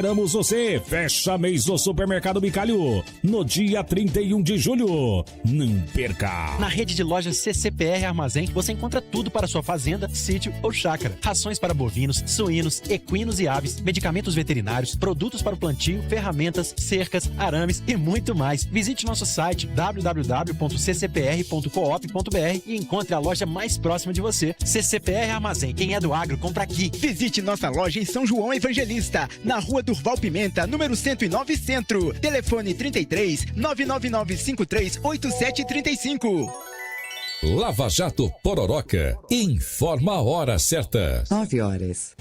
Esperamos você, fecha mês do Supermercado Bicalho, no dia 31 de julho. Não perca! Na rede de lojas CCPR Armazém, você encontra tudo para sua fazenda, sítio ou chácara. Rações para bovinos, suínos, equinos e aves, medicamentos veterinários, produtos para o plantio, ferramentas, cercas, arames e muito mais. Visite nosso site www.ccpr.coop.br e encontre a loja mais próxima de você. CCPR Armazém, quem é do agro, compra aqui. Visite nossa loja em São João Evangelista, na rua Durval Pimenta, número 109 Centro. Telefone 33 999 53 8735. Lava Jato Pororoca informa a hora certa. 9 horas.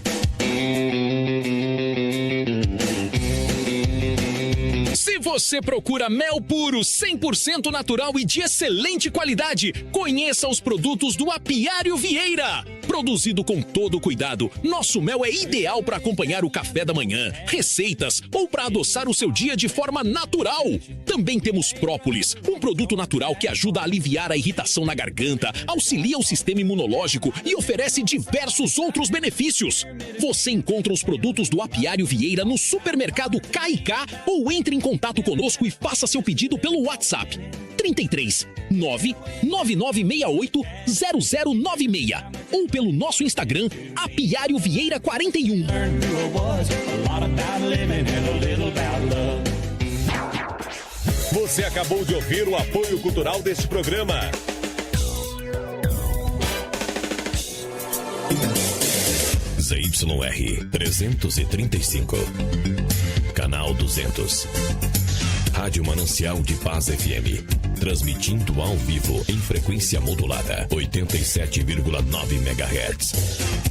Se você procura mel puro, 100% natural e de excelente qualidade, conheça os produtos do Apiário Vieira. Produzido com todo cuidado, nosso mel é ideal para acompanhar o café da manhã, receitas ou para adoçar o seu dia de forma natural. Também temos própolis, um produto natural que ajuda a aliviar a irritação na garganta, auxilia o sistema imunológico e oferece diversos outros benefícios. Você encontra os produtos do Apiário Vieira no supermercado K&K ou entre em contato conosco e faça seu pedido pelo WhatsApp 33 99968 0096 ou pelo nosso Instagram Apiário Vieira 41. Você acabou de ouvir o apoio cultural deste programa. ZYR 335, Canal 200, Rádio Manancial de Paz FM, transmitindo ao vivo em frequência modulada 87,9 MHz,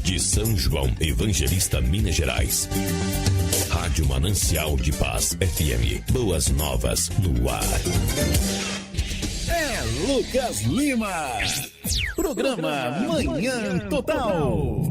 de São João Evangelista, Minas Gerais. Rádio Manancial de Paz FM, boas novas no ar. É Lucas Lima. Programa Manhã Total.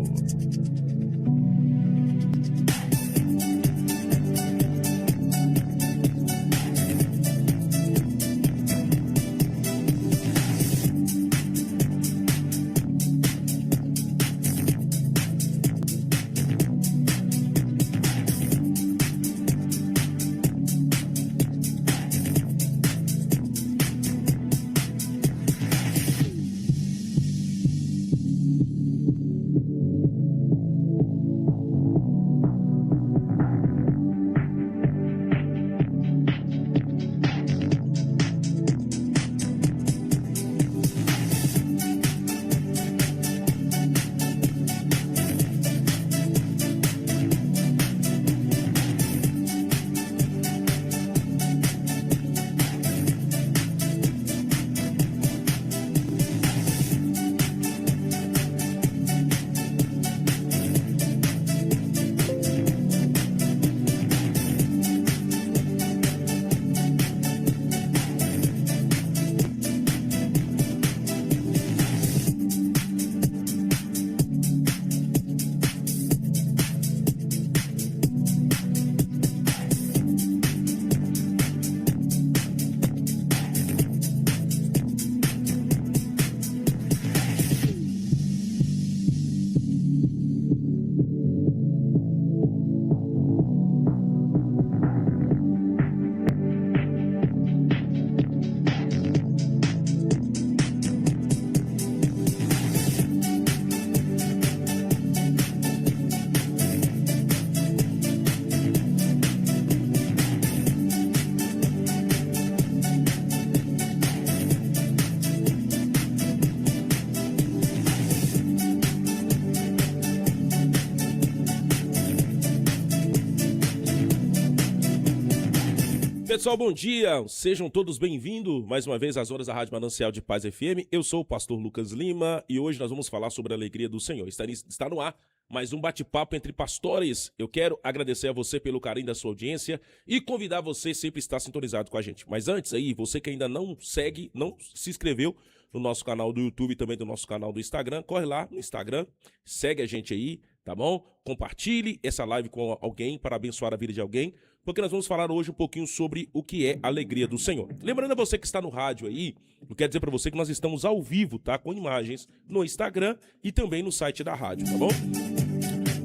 Pessoal, bom dia, sejam todos bem-vindos mais uma vez às horas da Rádio Manancial de Paz FM. Eu sou o pastor Lucas Lima e hoje nós vamos falar sobre a alegria do Senhor. Está no ar mais um bate-papo entre pastores. Eu quero agradecer a você pelo carinho da sua audiência e convidar você sempre a estar sintonizado com a gente. Mas antes aí, você que ainda não segue, não se inscreveu no nosso canal do YouTube e também do nosso canal do Instagram, corre lá no Instagram, segue a gente aí, tá bom? Compartilhe essa live com alguém para abençoar a vida de alguém, porque nós vamos falar hoje um pouquinho sobre o que é a alegria do Senhor. Lembrando a você que está no rádio aí, eu quero dizer para você que nós estamos ao vivo, tá? Com imagens no Instagram e também no site da rádio, tá bom?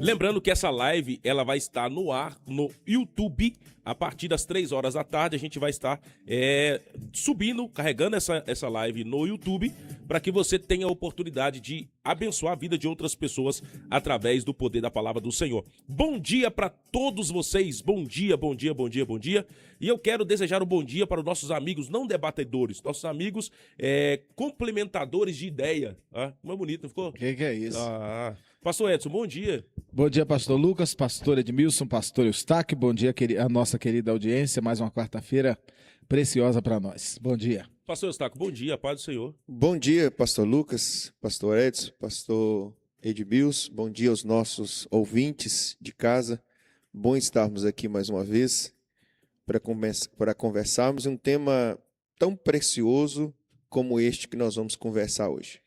Lembrando que essa live, ela vai estar no ar, no YouTube, a partir das 3 horas da tarde. A gente vai estar subindo, carregando essa live no YouTube, para que você tenha a oportunidade de abençoar a vida de outras pessoas através do poder da palavra do Senhor. Bom dia para todos vocês, bom dia, bom dia, bom dia, bom dia. E eu quero desejar um bom dia para os nossos amigos, não debatedores, nossos amigos complementadores de ideia. Como é bonito, não ficou? Que é isso? Pastor Edson, bom dia. Bom dia, pastor Lucas, pastor Edmilson, pastor Eustáquio. Bom dia, a nossa querida audiência. Mais uma quarta-feira preciosa para nós. Bom dia. Pastor Eustáquio, bom dia, paz do Senhor. Bom dia, pastor Lucas, pastor Edson, pastor Edmilson. Bom dia aos nossos ouvintes de casa. Bom estarmos aqui mais uma vez para conversarmos um tema tão precioso como este que nós vamos conversar hoje.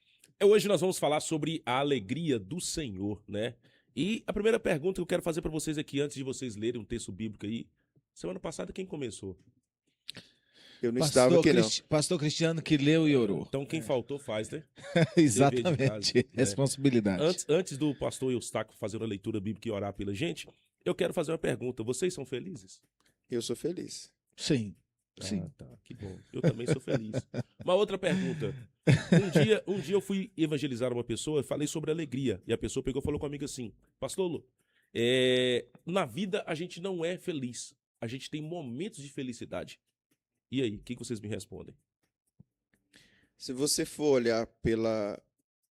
Hoje nós vamos falar sobre a alegria do Senhor, né? E a primeira pergunta que eu quero fazer para vocês aqui, antes de vocês lerem um texto bíblico aí, semana passada quem começou? Eu não estava aqui, não. Pastor Cristiano que leu e orou. Então quem faltou faz, né? Exatamente, casa, responsabilidade. Antes do pastor Eustáquio fazer uma leitura bíblica e orar pela gente, eu quero fazer uma pergunta. Vocês são felizes? Eu sou feliz. Sim. Sim. Tá, que bom. Eu também sou feliz. Uma outra pergunta. Um dia eu fui evangelizar uma pessoa, falei sobre alegria. E a pessoa pegou e falou comigo assim: Pastor Lu, na vida a gente não é feliz. A gente tem momentos de felicidade. E aí, o que vocês me respondem? Se você for olhar pela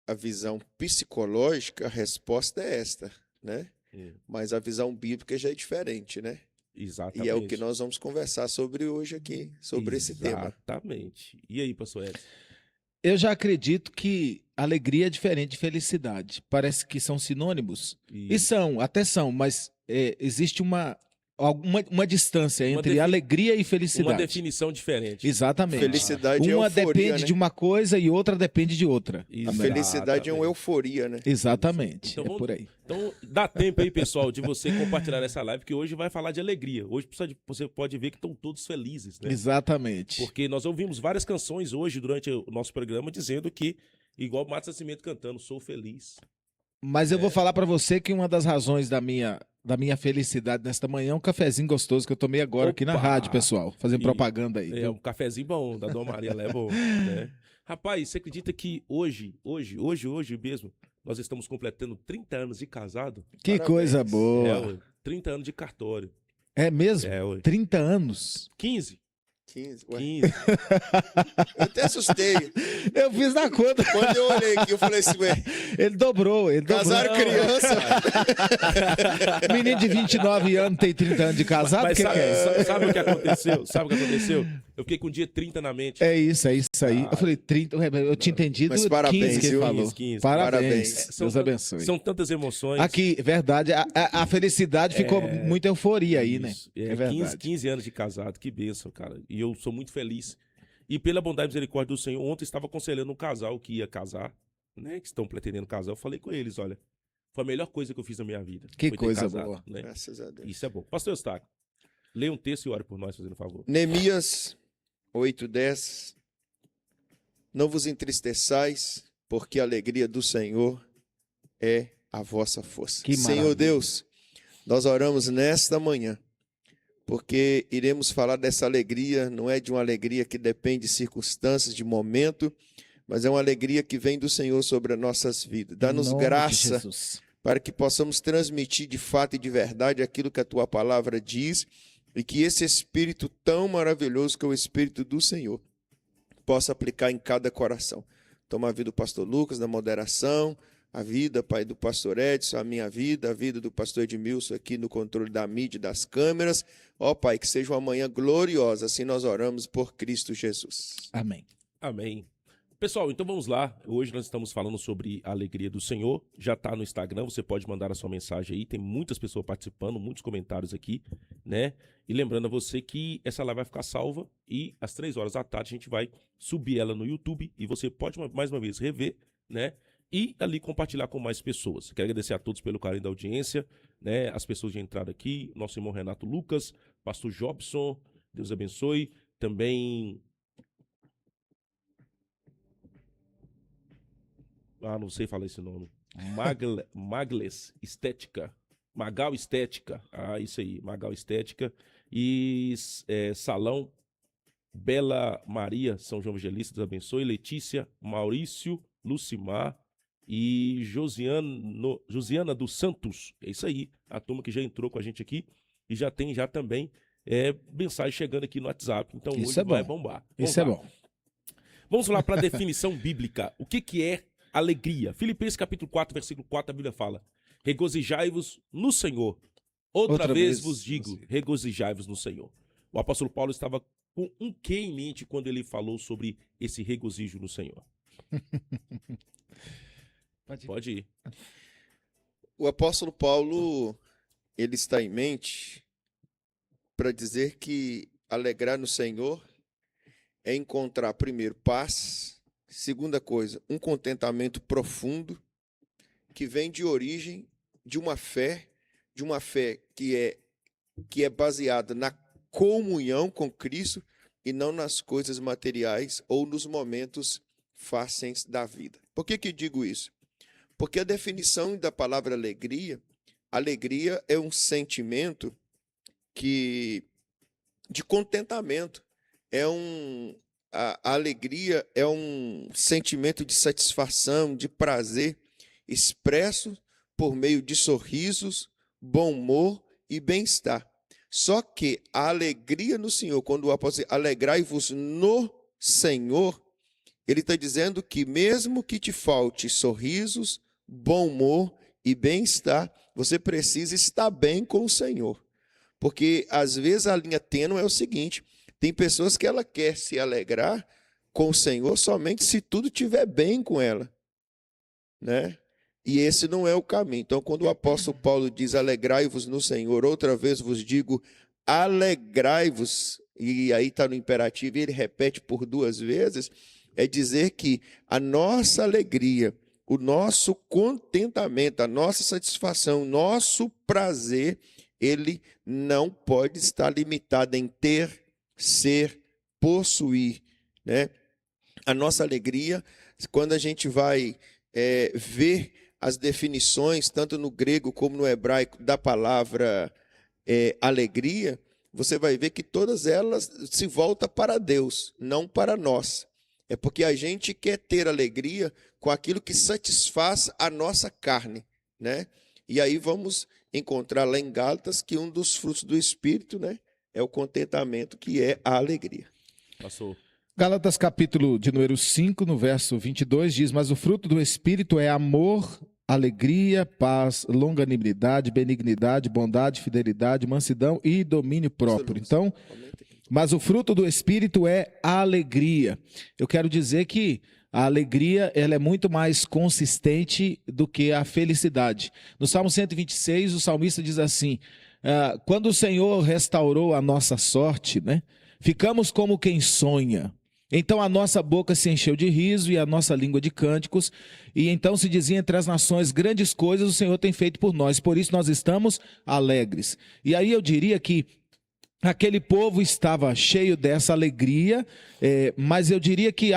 a visão psicológica, a resposta é esta, né? Mas a visão bíblica já é diferente, né? Exatamente. E é o que nós vamos conversar sobre hoje aqui, sobre esse tema. Exatamente. E aí, pastor Edson? Eu já acredito que alegria é diferente de felicidade. Parece que são sinônimos. E são, até são, mas existe uma distância entre alegria e felicidade. Uma definição diferente. Exatamente. Felicidade é euforia, uma depende né? de uma coisa e outra depende de outra. A felicidade é uma euforia, né? Exatamente, então, por aí. Então, dá tempo aí, pessoal, de você compartilhar essa live, que hoje vai falar de alegria. Hoje você pode ver que estão todos felizes, né? Exatamente. Porque nós ouvimos várias canções hoje, durante o nosso programa, dizendo que, igual o Matos Nascimento cantando, sou feliz. Mas eu vou falar pra você que uma das razões da minha felicidade nesta manhã é um cafezinho gostoso que eu tomei agora aqui na rádio, pessoal. Fazendo propaganda aí. Um cafezinho bom, da Dona Maria é bom, né? Rapaz, você acredita que hoje mesmo, nós estamos completando 30 anos de casado? Que Parabéns. Coisa boa. 30 anos de cartório. É mesmo? 30 anos? 15. 15. Eu até assustei. Eu fiz na conta. Quando eu olhei aqui, eu falei assim, ué. Ele dobrou. Casaram criança. Menino de 29 anos tem 30 anos de casado? Mas sabe o que aconteceu? Sabe o que aconteceu? Eu fiquei com o dia 30 na mente. É isso aí. Eu falei 30, eu tinha entendido. Mas parabéns, 15 que ele falou. 15. Parabéns. Deus abençoe. São tantas emoções. Aqui, verdade, a felicidade ficou muita euforia aí, né? É verdade. 15 anos de casado, que bênção, cara. E eu sou muito feliz. E pela bondade e misericórdia do Senhor, ontem estava aconselhando um casal que ia casar, né? Que estão pretendendo casar. Eu falei com eles, olha, foi a melhor coisa que eu fiz na minha vida. Que coisa casado, boa. Né? Graças a Deus. Isso é bom. Pastor Eustáquio, leia um texto e ore por nós, fazendo um favor. Neemias 8:10. Não vos entristeçais, porque a alegria do Senhor é a vossa força. Senhor Deus, nós oramos nesta manhã, porque iremos falar dessa alegria, não é de uma alegria que depende de circunstâncias, de momento, mas é uma alegria que vem do Senhor sobre as nossas vidas. Dá-nos graça para que possamos transmitir de fato e de verdade aquilo que a Tua palavra diz, e que esse Espírito tão maravilhoso que é o Espírito do Senhor possa aplicar em cada coração. Toma a vida do pastor Lucas, da moderação, a vida, Pai, do pastor Edson, a minha vida, a vida do pastor Edmilson aqui no controle da mídia e das câmeras. Ó Pai, que seja uma manhã gloriosa, assim nós oramos por Cristo Jesus. Amém. Amém. Pessoal, então vamos lá. Hoje nós estamos falando sobre a alegria do Senhor. Já está no Instagram, você pode mandar a sua mensagem aí. Tem muitas pessoas participando, muitos comentários aqui, né? E lembrando a você que essa live vai ficar salva e às 3 horas da tarde a gente vai subir ela no YouTube e você pode mais uma vez rever, né? E ali compartilhar com mais pessoas. Quero agradecer a todos pelo carinho da audiência, né? As pessoas de entrada aqui, nosso irmão Renato Lucas, pastor Jobson, Deus abençoe. Também... não sei falar esse nome. Magles Estética. Magal Estética. Ah, isso aí, Magal Estética. E Salão Bela Maria, São João Evangelista, Deus abençoe. Letícia, Maurício, Lucimar e Josiana dos Santos. É isso aí, a turma que já entrou com a gente aqui e já tem também mensagem chegando aqui no WhatsApp. Então isso hoje vai bombar. Isso é bom. Vamos lá para a definição bíblica. O que é alegria? Filipenses capítulo 4, versículo 4, a Bíblia fala: regozijai-vos no Senhor. Outra vez vos digo, regozijai-vos no Senhor. O apóstolo Paulo estava com um quê em mente quando ele falou sobre esse regozijo no Senhor? Pode ir. O apóstolo Paulo, ele está em mente para dizer que alegrar no Senhor é encontrar, primeiro, paz, segunda coisa, um contentamento profundo que vem de origem de uma fé que é baseada na comunhão com Cristo e não nas coisas materiais ou nos momentos fáceis da vida. Por que digo isso? Porque a definição da palavra alegria é um sentimento de contentamento. A alegria é um sentimento de satisfação, de prazer, expresso por meio de sorrisos, bom humor e bem-estar. Só que a alegria no Senhor, quando o apóstolo diz, alegrai-vos no Senhor, ele está dizendo que mesmo que te falte sorrisos, bom humor e bem-estar, você precisa estar bem com o Senhor. Porque às vezes a linha tênue é o seguinte: tem pessoas que ela quer se alegrar com o Senhor somente se tudo estiver bem com ela, né? E esse não é o caminho. Então, quando o apóstolo Paulo diz alegrai-vos no Senhor, outra vez vos digo alegrai-vos, e aí está no imperativo e ele repete por 2 vezes, é dizer que a nossa alegria, o nosso contentamento, a nossa satisfação, o nosso prazer, ele não pode estar limitado em ter, ser, possuir, né? A nossa alegria, quando a gente vai ver as definições, tanto no grego como no hebraico, da palavra alegria, você vai ver que todas elas se voltam para Deus, não para nós. É porque a gente quer ter alegria com aquilo que satisfaz a nossa carne, né? E aí vamos encontrar lá em Gálatas que um dos frutos do Espírito, né, é o contentamento, que é a alegria. Passou. Gálatas capítulo de número 5, no verso 22, diz: mas o fruto do Espírito é amor, alegria, paz, longanimidade, benignidade, bondade, fidelidade, mansidão e domínio próprio. Então, mas o fruto do Espírito é a alegria. Eu quero dizer que a alegria, ela é muito mais consistente do que a felicidade. No Salmo 126, o salmista diz assim: quando o Senhor restaurou a nossa sorte, né, ficamos como quem sonha. Então a nossa boca se encheu de riso e a nossa língua de cânticos. E então se dizia entre as nações: grandes coisas o Senhor tem feito por nós, por isso nós estamos alegres. E aí eu diria que aquele povo estava cheio dessa alegria, mas eu diria que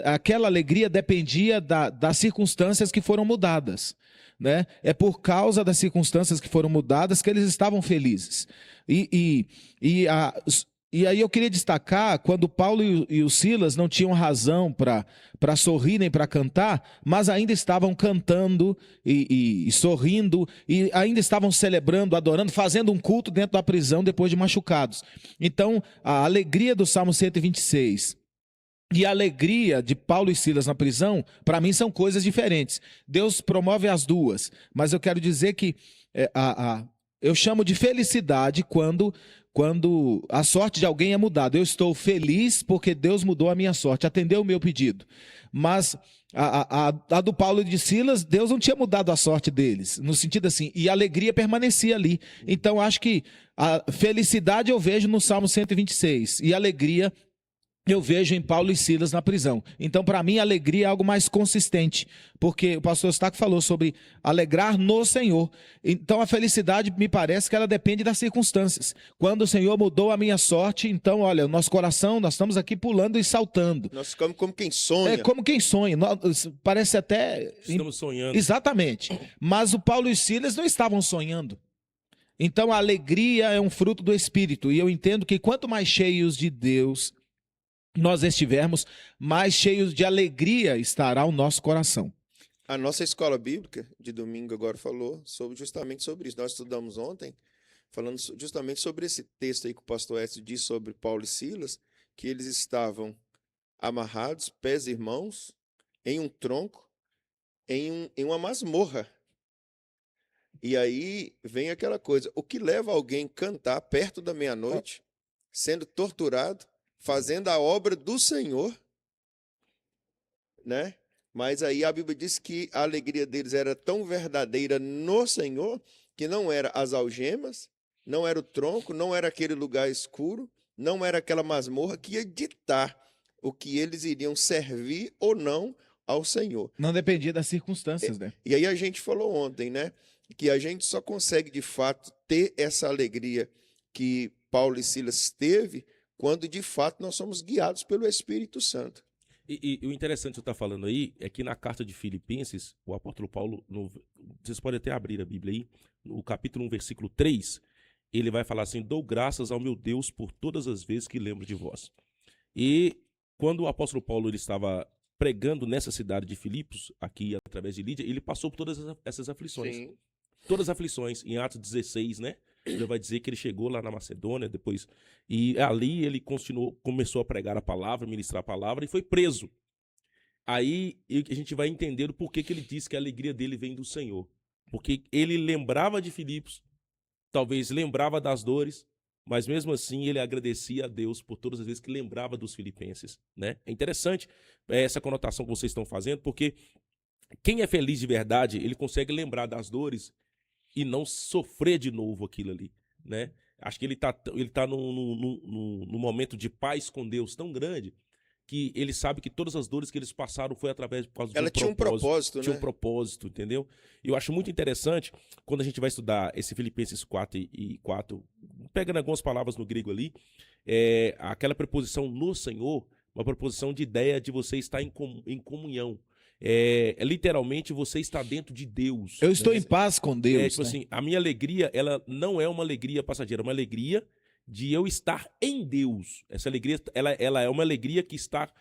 aquela alegria dependia das circunstâncias que foram mudadas, né? É por causa das circunstâncias que foram mudadas que eles estavam felizes. E aí eu queria destacar quando Paulo e o Silas não tinham razão para sorrir nem para cantar, mas ainda estavam cantando e sorrindo, e ainda estavam celebrando, adorando, fazendo um culto dentro da prisão depois de machucados. Então, a alegria do Salmo 126 e a alegria de Paulo e Silas na prisão, para mim, são coisas diferentes. Deus promove as duas, mas eu quero dizer que eu chamo de felicidade quando a sorte de alguém é mudada. Eu estou feliz porque Deus mudou a minha sorte, atendeu o meu pedido. Mas a do Paulo e de Silas, Deus não tinha mudado a sorte deles, no sentido assim, e a alegria permanecia ali. Então acho que a felicidade eu vejo no Salmo 126 e a alegria eu vejo em Paulo e Silas na prisão. Então, para mim, a alegria é algo mais consistente, porque o pastor Eustáquio falou sobre alegrar no Senhor. Então, a felicidade, me parece que ela depende das circunstâncias. Quando o Senhor mudou a minha sorte, então, olha, o nosso coração, nós estamos aqui pulando e saltando. Nós ficamos como quem sonha. É como quem sonha. Parece até... Estamos sonhando. Exatamente. Mas o Paulo e Silas não estavam sonhando. Então, a alegria é um fruto do Espírito. E eu entendo que quanto mais cheios de Deus nós estivermos, mais cheios de alegria estará o nosso coração. A nossa escola bíblica de domingo agora falou justamente sobre isso. Nós estudamos ontem, falando justamente sobre esse texto aí que o pastor Écio disse sobre Paulo e Silas, que eles estavam amarrados, pés e mãos, em um tronco, em uma masmorra. E aí vem aquela coisa, o que leva alguém a cantar perto da meia-noite, sendo torturado, fazendo a obra do Senhor, né? Mas aí a Bíblia diz que a alegria deles era tão verdadeira no Senhor, que não era as algemas, não era o tronco, não era aquele lugar escuro, não era aquela masmorra que ia ditar o que eles iriam servir ou não ao Senhor. Não dependia das circunstâncias, né? E aí a gente falou ontem, né? Que a gente só consegue, de fato, ter essa alegria que Paulo e Silas teve quando, de fato, nós somos guiados pelo Espírito Santo. E o interessante que você está falando aí é que na carta de Filipenses, o apóstolo Paulo, vocês podem até abrir a Bíblia aí, no capítulo 1, versículo 3, ele vai falar assim: dou graças ao meu Deus por todas as vezes que lembro de vós. E quando o apóstolo Paulo ele estava pregando nessa cidade de Filipos, aqui através de Lídia, ele passou por todas essas aflições. Sim. Todas as aflições, em Atos 16, né? Ele vai dizer que ele chegou lá na Macedônia depois, e ali ele começou a pregar a palavra, ministrar a palavra, e foi preso. Aí a gente vai entender o porquê que ele disse que a alegria dele vem do Senhor. Porque ele lembrava de Filipos, talvez lembrava das dores, mas mesmo assim ele agradecia a Deus por todas as vezes que lembrava dos filipenses, né? É interessante essa conotação que vocês estão fazendo, porque quem é feliz de verdade, ele consegue lembrar das dores e não sofrer de novo aquilo ali, né? Acho que ele tá num momento de paz com Deus tão grande que ele sabe que todas as dores que eles passaram foi através de causa de Ela tinha um propósito, né? Tinha um propósito, entendeu? E eu acho muito interessante, quando a gente vai estudar esse Filipenses 4, pegando algumas palavras no grego ali, aquela preposição no Senhor, uma preposição de ideia de você estar em comunhão. Literalmente você está dentro de Deus. Eu estou em paz com Deus. Tipo assim, a minha alegria, ela não é uma alegria passageira, é uma alegria de eu estar em Deus. Essa alegria, ela é uma alegria que está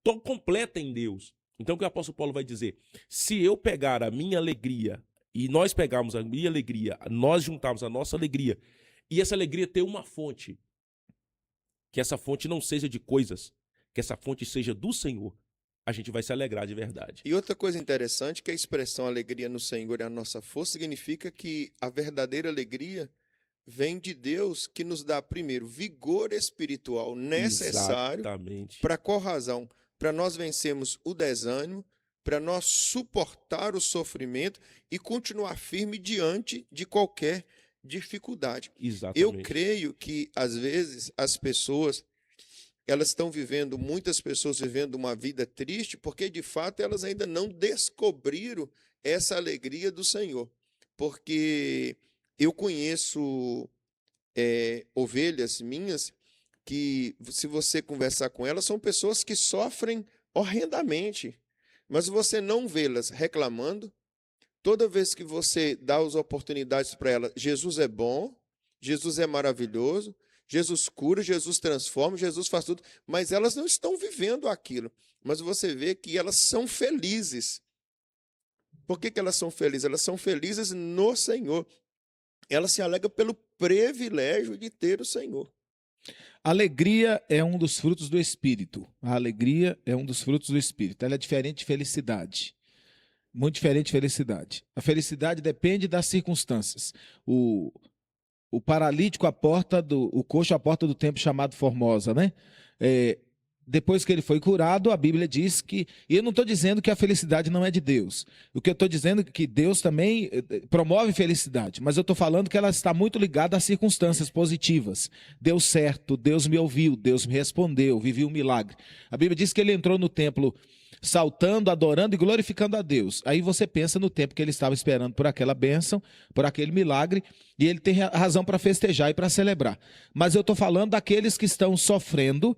tão completa em Deus. Então o que o apóstolo Paulo vai dizer? Se eu pegar a minha alegria e nós pegarmos a minha alegria, nós juntarmos a nossa alegria e essa alegria ter uma fonte, que essa fonte não seja de coisas, que essa fonte seja do Senhor, a gente vai se alegrar de verdade. E outra coisa interessante, que a expressão alegria no Senhor é a nossa força, significa que a verdadeira alegria vem de Deus, que nos dá, primeiro, vigor espiritual necessário. Para qual razão? Para nós vencermos o desânimo, para nós suportar o sofrimento e continuar firme diante de qualquer dificuldade. Exatamente. Eu creio que, às vezes, as pessoas muitas pessoas vivendo uma vida triste, porque de fato elas ainda não descobriram essa alegria do Senhor. Porque eu conheço ovelhas minhas que, se você conversar com elas, são pessoas que sofrem horrendamente, mas você não vê-las reclamando. Toda vez que você dá as oportunidades para elas, Jesus é bom, Jesus é maravilhoso, Jesus cura, Jesus transforma, Jesus faz tudo, mas elas não estão vivendo aquilo. Mas você vê que elas são felizes. Por que elas são felizes? Elas são felizes no Senhor. Elas se alegram pelo privilégio de ter o Senhor. Alegria é um dos frutos do Espírito. A alegria é um dos frutos do Espírito. Ela é diferente de felicidade. Muito diferente de felicidade. A felicidade depende das circunstâncias. O paralítico o coxo à porta do templo chamado Formosa, né? depois que ele foi curado, a Bíblia diz que... E eu não estou dizendo que a felicidade não é de Deus. O que eu estou dizendo é que Deus também promove felicidade. Mas eu estou falando que ela está muito ligada às circunstâncias positivas. Deu certo, Deus me ouviu, Deus me respondeu, vivi um milagre. A Bíblia diz que ele entrou no templo saltando, adorando e glorificando a Deus. Aí você pensa no tempo que ele estava esperando por aquela bênção, por aquele milagre, e ele tem razão para festejar e para celebrar. Mas eu estou falando daqueles que estão sofrendo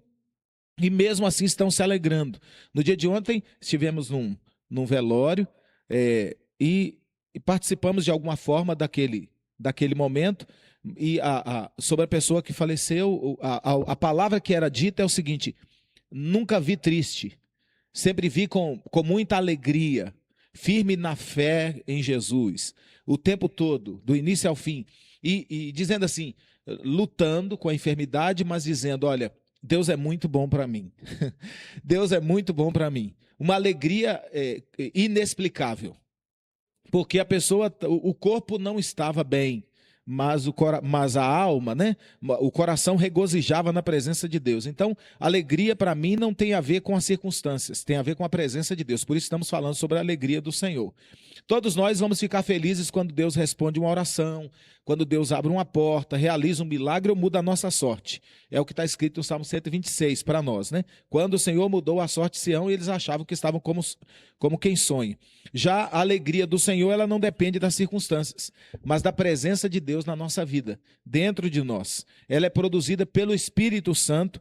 e mesmo assim estão se alegrando. No dia de ontem, estivemos num velório e participamos de alguma forma daquele momento. E sobre a pessoa que faleceu, a palavra que era dita é o seguinte: nunca vi triste, sempre vi com muita alegria, firme na fé em Jesus, o tempo todo, do início ao fim. E dizendo assim, lutando com a enfermidade, mas dizendo, olha, Deus é muito bom para mim. Deus é muito bom para mim. Uma alegria inexplicável. Porque a pessoa, o corpo não estava bem, mas a alma, né? O coração regozijava na presença de Deus. Então, alegria para mim não tem a ver com as circunstâncias, tem a ver com a presença de Deus. Por isso estamos falando sobre a alegria do Senhor. Todos nós vamos ficar felizes quando Deus responde uma oração, quando Deus abre uma porta, realiza um milagre ou muda a nossa sorte. É o que está escrito no Salmo 126 para nós, né? Quando o Senhor mudou a sorte de Sião, eles achavam que estavam como quem sonha. Já a alegria do Senhor, ela não depende das circunstâncias, mas da presença de Deus na nossa vida, dentro de nós. Ela é produzida pelo Espírito Santo,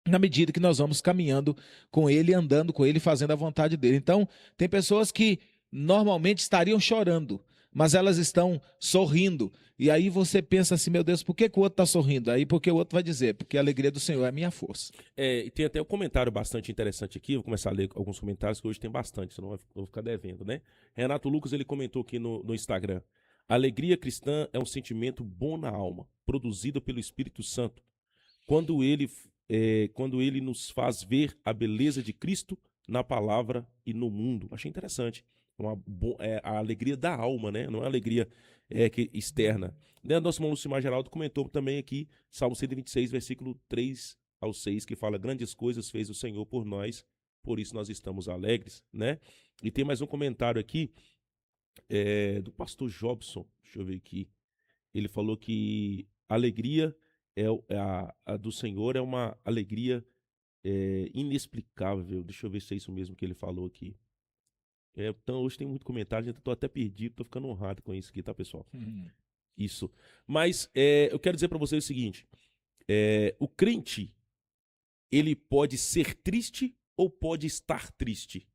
na medida que nós vamos caminhando com Ele, andando com Ele, fazendo a vontade dEle. Então, tem pessoas que normalmente estariam chorando, mas elas estão sorrindo. E aí você pensa assim, meu Deus, por que o outro está sorrindo? Aí porque o outro vai dizer, porque a alegria do Senhor é a minha força. E tem até um comentário bastante interessante aqui, vou começar a ler alguns comentários, que hoje tem bastante, senão eu vou ficar devendo, né? Renato Lucas, ele comentou aqui no Instagram: a alegria cristã é um sentimento bom na alma, produzido pelo Espírito Santo, quando ele nos faz ver a beleza de Cristo na palavra e no mundo. Achei interessante. A alegria da alma, né? Não é a alegria externa. Nosso irmão Lucimar Geraldo comentou também aqui, Salmo 126, versículo 3 ao 6, que fala: grandes coisas fez o Senhor por nós, por isso nós estamos alegres, né? E tem mais um comentário aqui, do pastor Jobson, deixa eu ver aqui. Ele falou que a alegria a do Senhor é uma alegria inexplicável. Deixa eu ver se é isso mesmo que ele falou aqui. Então, hoje tem muito comentário, eu tô até perdido, tô ficando honrado com isso aqui, tá, pessoal? Isso. Mas eu quero dizer para vocês o seguinte: o crente, ele pode ser triste ou pode estar triste?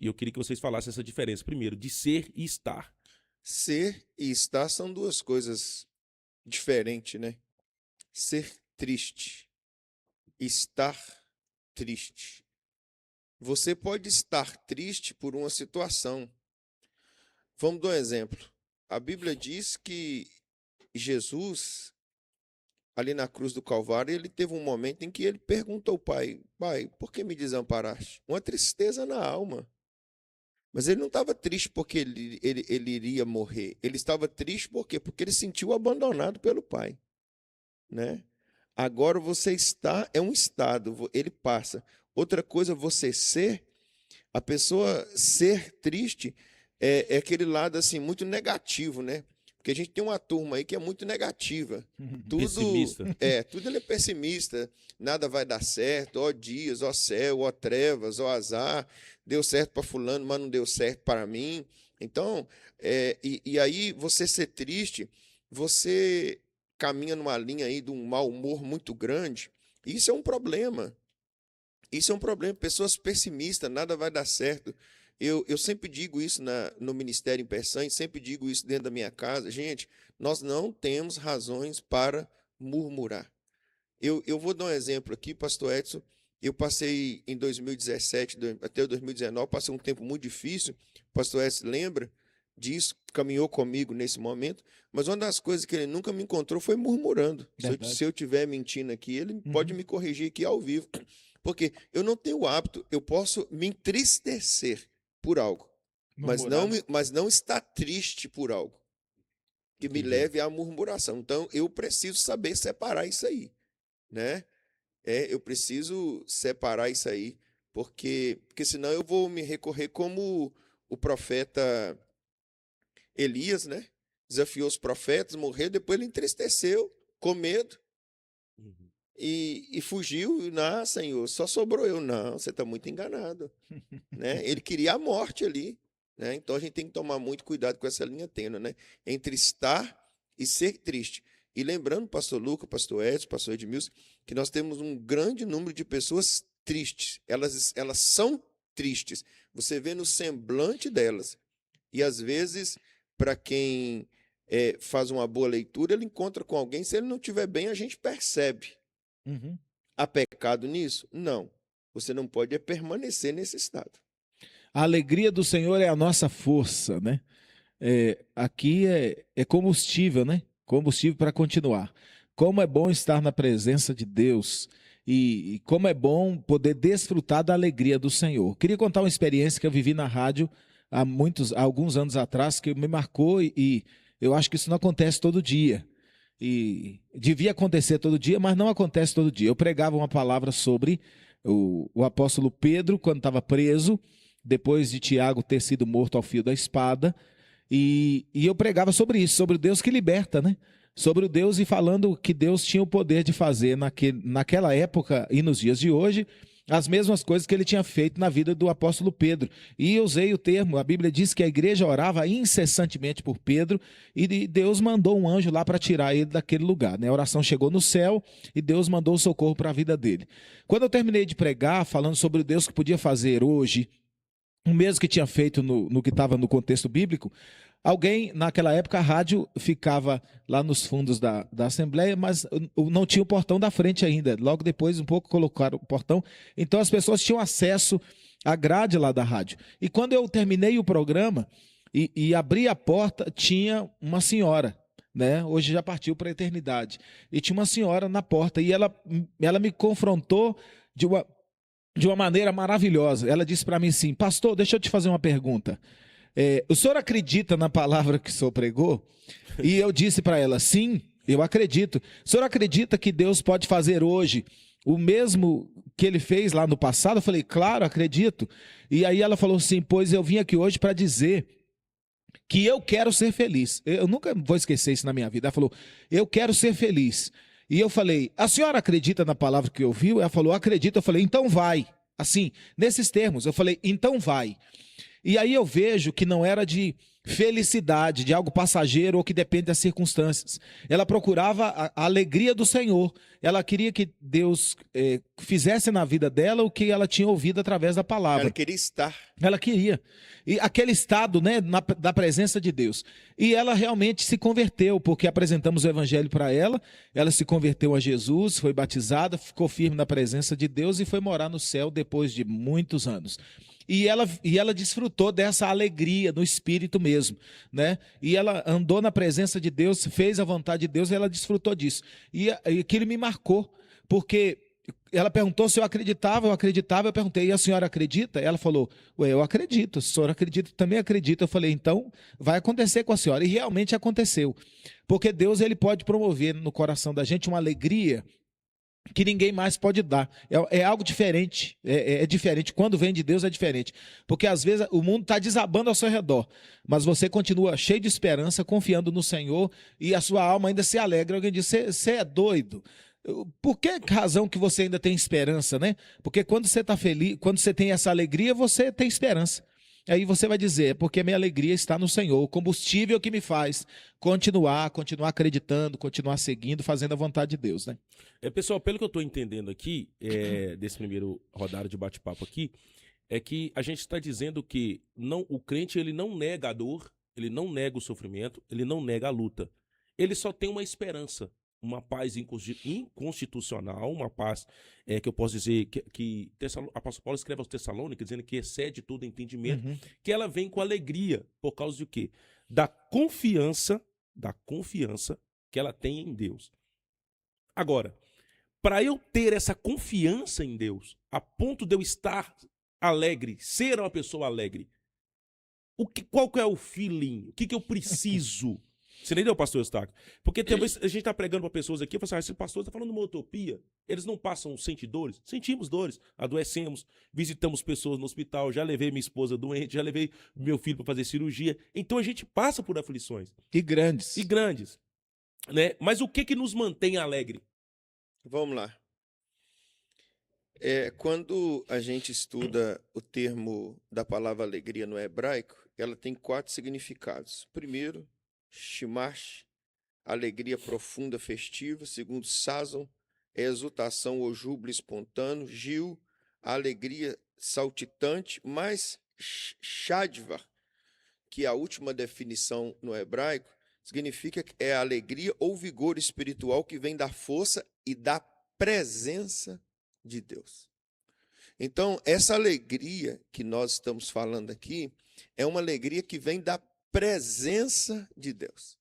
E eu queria que vocês falassem essa diferença, primeiro, de ser e estar. Ser e estar são duas coisas diferentes, né? Ser triste, estar triste. Você pode estar triste por uma situação. Vamos dar um exemplo. A Bíblia diz que Jesus, ali na cruz do Calvário, ele teve um momento em que ele perguntou ao Pai: Pai, por que me desamparaste? Uma tristeza na alma. Mas ele não estava triste porque ele iria morrer. Ele estava triste por quê? Porque ele se sentiu abandonado pelo Pai, né? Agora você está, é um estado, ele passa. Outra coisa, você ser, a pessoa ser triste é aquele lado assim muito negativo, né? Porque a gente tem uma turma aí que é muito negativa. Pessimista. Tudo ele é pessimista. Nada vai dar certo. Ó dias, ó céu, ó trevas, ó azar. Deu certo para fulano, mas não deu certo para mim. Então, e aí você ser triste, você caminha numa linha aí de um mau humor muito grande. Isso é um problema. Isso é um problema. Pessoas pessimistas, nada vai dar certo. Eu sempre digo isso no Ministério em Peçanha, sempre digo isso dentro da minha casa. Gente, nós não temos razões para murmurar. Eu vou dar um exemplo aqui, pastor Edson. Eu passei em 2017 até 2019, passei um tempo muito difícil. O pastor Edson lembra disso, caminhou comigo nesse momento. Mas uma das coisas que ele nunca me encontrou foi murmurando. Se eu estiver mentindo aqui, ele pode me corrigir aqui ao vivo. Porque eu não tenho o hábito, eu posso me entristecer por algo, mas não estar triste por algo que me leve à murmuração. Então, eu preciso saber separar isso aí, né? Eu preciso separar isso aí, porque senão eu vou me recorrer como o profeta Elias, né? Desafiou os profetas, morreu, depois ele entristeceu, com medo, e fugiu. Não, Senhor, só sobrou eu. Não, você está muito enganado. Né? Ele queria a morte ali. Né? Então a gente tem que tomar muito cuidado com essa linha tênue, né? Entre estar e ser triste. E lembrando, pastor Lucas, pastor Edson, pastor Edmilson, que nós temos um grande número de pessoas tristes. Elas são tristes. Você vê no semblante delas. E às vezes, para quem faz uma boa leitura, ele encontra com alguém. Se ele não estiver bem, a gente percebe. Há pecado nisso? Não. Você não pode permanecer nesse estado. A alegria do Senhor é a nossa força, né? Aqui é combustível, né? Combustível para continuar. Como é bom estar na presença de Deus e como é bom poder desfrutar da alegria do Senhor. Queria contar uma experiência que eu vivi na rádio há alguns anos atrás, que me marcou e eu acho que isso não acontece todo dia. E devia acontecer todo dia, mas não acontece todo dia. Eu pregava uma palavra sobre o apóstolo Pedro, quando estava preso, depois de Tiago ter sido morto ao fio da espada, e eu pregava sobre isso, sobre o Deus que liberta, né? Sobre o Deus, e falando que Deus tinha o poder de fazer naquela época e nos dias de hoje as mesmas coisas que ele tinha feito na vida do apóstolo Pedro. E eu usei o termo, a Bíblia diz que a igreja orava incessantemente por Pedro e Deus mandou um anjo lá para tirar ele daquele lugar, né? A oração chegou no céu e Deus mandou o socorro para a vida dele. Quando eu terminei de pregar, falando sobre o Deus que podia fazer hoje o mesmo que tinha feito no que estava no contexto bíblico, alguém, naquela época, a rádio ficava lá nos fundos da Assembleia, mas não tinha o portão da frente ainda. Logo depois, um pouco, colocaram o portão. Então, as pessoas tinham acesso à grade lá da rádio. E quando eu terminei o programa e abri a porta, tinha uma senhora, né? Hoje já partiu para a eternidade. E tinha uma senhora na porta e ela me confrontou de uma maneira maravilhosa. Ela disse para mim assim: pastor, deixa eu te fazer uma pergunta. O senhor acredita na palavra que o senhor pregou? E eu disse para ela: sim, eu acredito. O senhor acredita que Deus pode fazer hoje o mesmo que ele fez lá no passado? Eu falei: claro, acredito. E aí ela falou assim: pois eu vim aqui hoje para dizer que eu quero ser feliz. Eu nunca vou esquecer isso na minha vida. Ela falou: eu quero ser feliz. E eu falei: a senhora acredita na palavra que ouviu? Ela falou: acredito. Eu falei: então vai. Assim, nesses termos, eu falei: então vai. E aí eu vejo que não era de felicidade, de algo passageiro ou que depende das circunstâncias. Ela procurava a alegria do Senhor. Ela queria que Deus fizesse na vida dela o que ela tinha ouvido através da palavra. Ela queria estar. Ela queria. E aquele estado, né, da presença de Deus. E ela realmente se converteu, porque apresentamos o evangelho para ela. Ela se converteu a Jesus, foi batizada, ficou firme na presença de Deus e foi morar no céu depois de muitos anos. E ela desfrutou dessa alegria no espírito mesmo, né? E ela andou na presença de Deus, fez a vontade de Deus e ela desfrutou disso. E aquilo me marcou, porque ela perguntou se eu acreditava, eu perguntei: e a senhora acredita? Ela falou: ué, eu acredito, a senhora acredita, também acredito. Eu falei: então vai acontecer com a senhora. E realmente aconteceu, porque Deus, ele pode promover no coração da gente uma alegria que ninguém mais pode dar. É algo diferente, é diferente. Quando vem de Deus é diferente, porque às vezes o mundo está desabando ao seu redor, mas você continua cheio de esperança, confiando no Senhor, e a sua alma ainda se alegra. Alguém diz: você é doido? Por que razão que você ainda tem esperança, né? Porque quando você está feliz, quando você tem essa alegria, você tem esperança. Aí você vai dizer: porque minha alegria está no Senhor, o combustível que me faz continuar acreditando, continuar seguindo, fazendo a vontade de Deus, né? Pessoal, pelo que eu estou entendendo aqui, desse primeiro rodado de bate-papo aqui, é que a gente está dizendo que o crente, ele não nega a dor, ele não nega o sofrimento, ele não nega a luta. Ele só tem uma esperança, uma paz inconstitucional, uma paz que eu posso dizer que o apóstolo Paulo escreve aos Tessalônicos, dizendo que excede todo entendimento, que ela vem com alegria, por causa de quê? Da confiança que ela tem em Deus. Agora, para eu ter essa confiança em Deus, a ponto de eu estar alegre, ser uma pessoa alegre, qual que é o feeling? O que eu preciso? Você entendeu, pastor Eustáquio? Porque talvez a gente tá pregando para pessoas aqui, eu falo assim, esse pastor está falando de uma utopia, eles não passam sentir dores? Sentimos dores, adoecemos, visitamos pessoas no hospital, já levei minha esposa doente, já levei meu filho para fazer cirurgia, então a gente passa por aflições. E grandes. E grandes, né? Mas o que nos mantém alegre? Vamos lá. Quando a gente estuda o termo da palavra alegria no hebraico, ela tem 4 significados. Primeiro, shimash, alegria profunda, festiva. Segundo, sazon, exultação ou júbilo espontâneo. Gil, alegria saltitante. Mas shadvar, que é a última definição no hebraico, significa que é a alegria ou vigor espiritual que vem da força e da presença de Deus. Então, essa alegria que nós estamos falando aqui é uma alegria que vem da presença de Deus.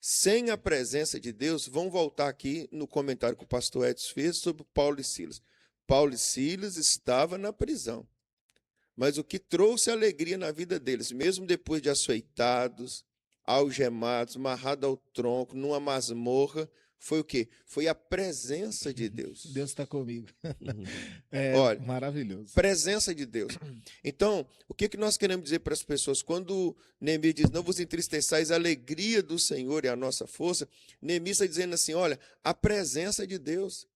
Sem a presença de Deus, vamos voltar aqui no comentário que o pastor Edson fez sobre Paulo e Silas. Paulo e Silas estavam na prisão, mas o que trouxe alegria na vida deles, mesmo depois de açoitados, algemados, amarrados ao tronco, numa masmorra, foi o quê? Foi a presença de Deus. Deus está comigo. Olha, maravilhoso. Presença de Deus. Então, o que nós queremos dizer para as pessoas? Quando Neemias diz, não vos entristeçais, a alegria do Senhor é a nossa força, Neemias está dizendo assim, olha, a presença de Deus.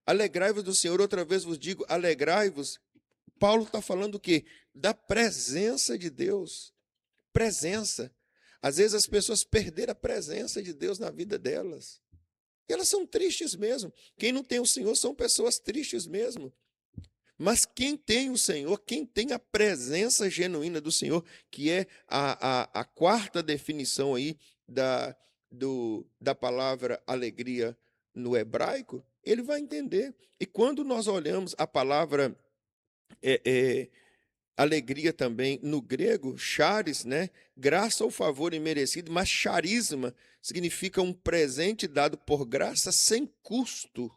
Alegrai-vos do Senhor, outra vez vos digo, alegrai-vos. Paulo está falando o quê? Da presença de Deus. Presença. Às vezes as pessoas perderam a presença de Deus na vida delas. E elas são tristes mesmo. Quem não tem o Senhor são pessoas tristes mesmo. Mas quem tem o Senhor, quem tem a presença genuína do Senhor, que é a 4ª definição aí da palavra alegria no hebraico, ele vai entender. E quando nós olhamos a palavra alegria também no grego, charis, né? Graça ou favor imerecido, mas charisma significa um presente dado por graça sem custo.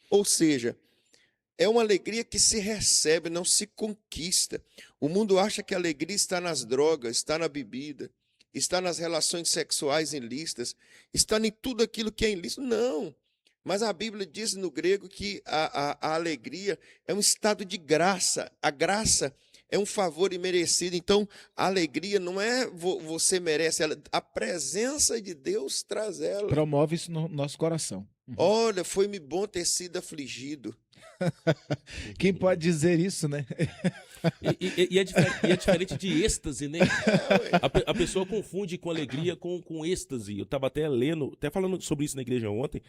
Ou seja, é uma alegria que se recebe, não se conquista. O mundo acha que a alegria está nas drogas, está na bebida, está nas relações sexuais ilícitas, está em tudo aquilo que é ilícito. Não. Mas a Bíblia diz no grego que a alegria é um estado de graça. A graça é um favor imerecido. Então, a alegria não é você merece ela. A presença de Deus traz ela. Promove isso no nosso coração. Olha, foi-me bom ter sido afligido. Quem pode dizer isso, né? E é diferente de êxtase, né? A pessoa confunde com alegria com êxtase. Eu estava até lendo, até falando sobre isso na igreja ontem,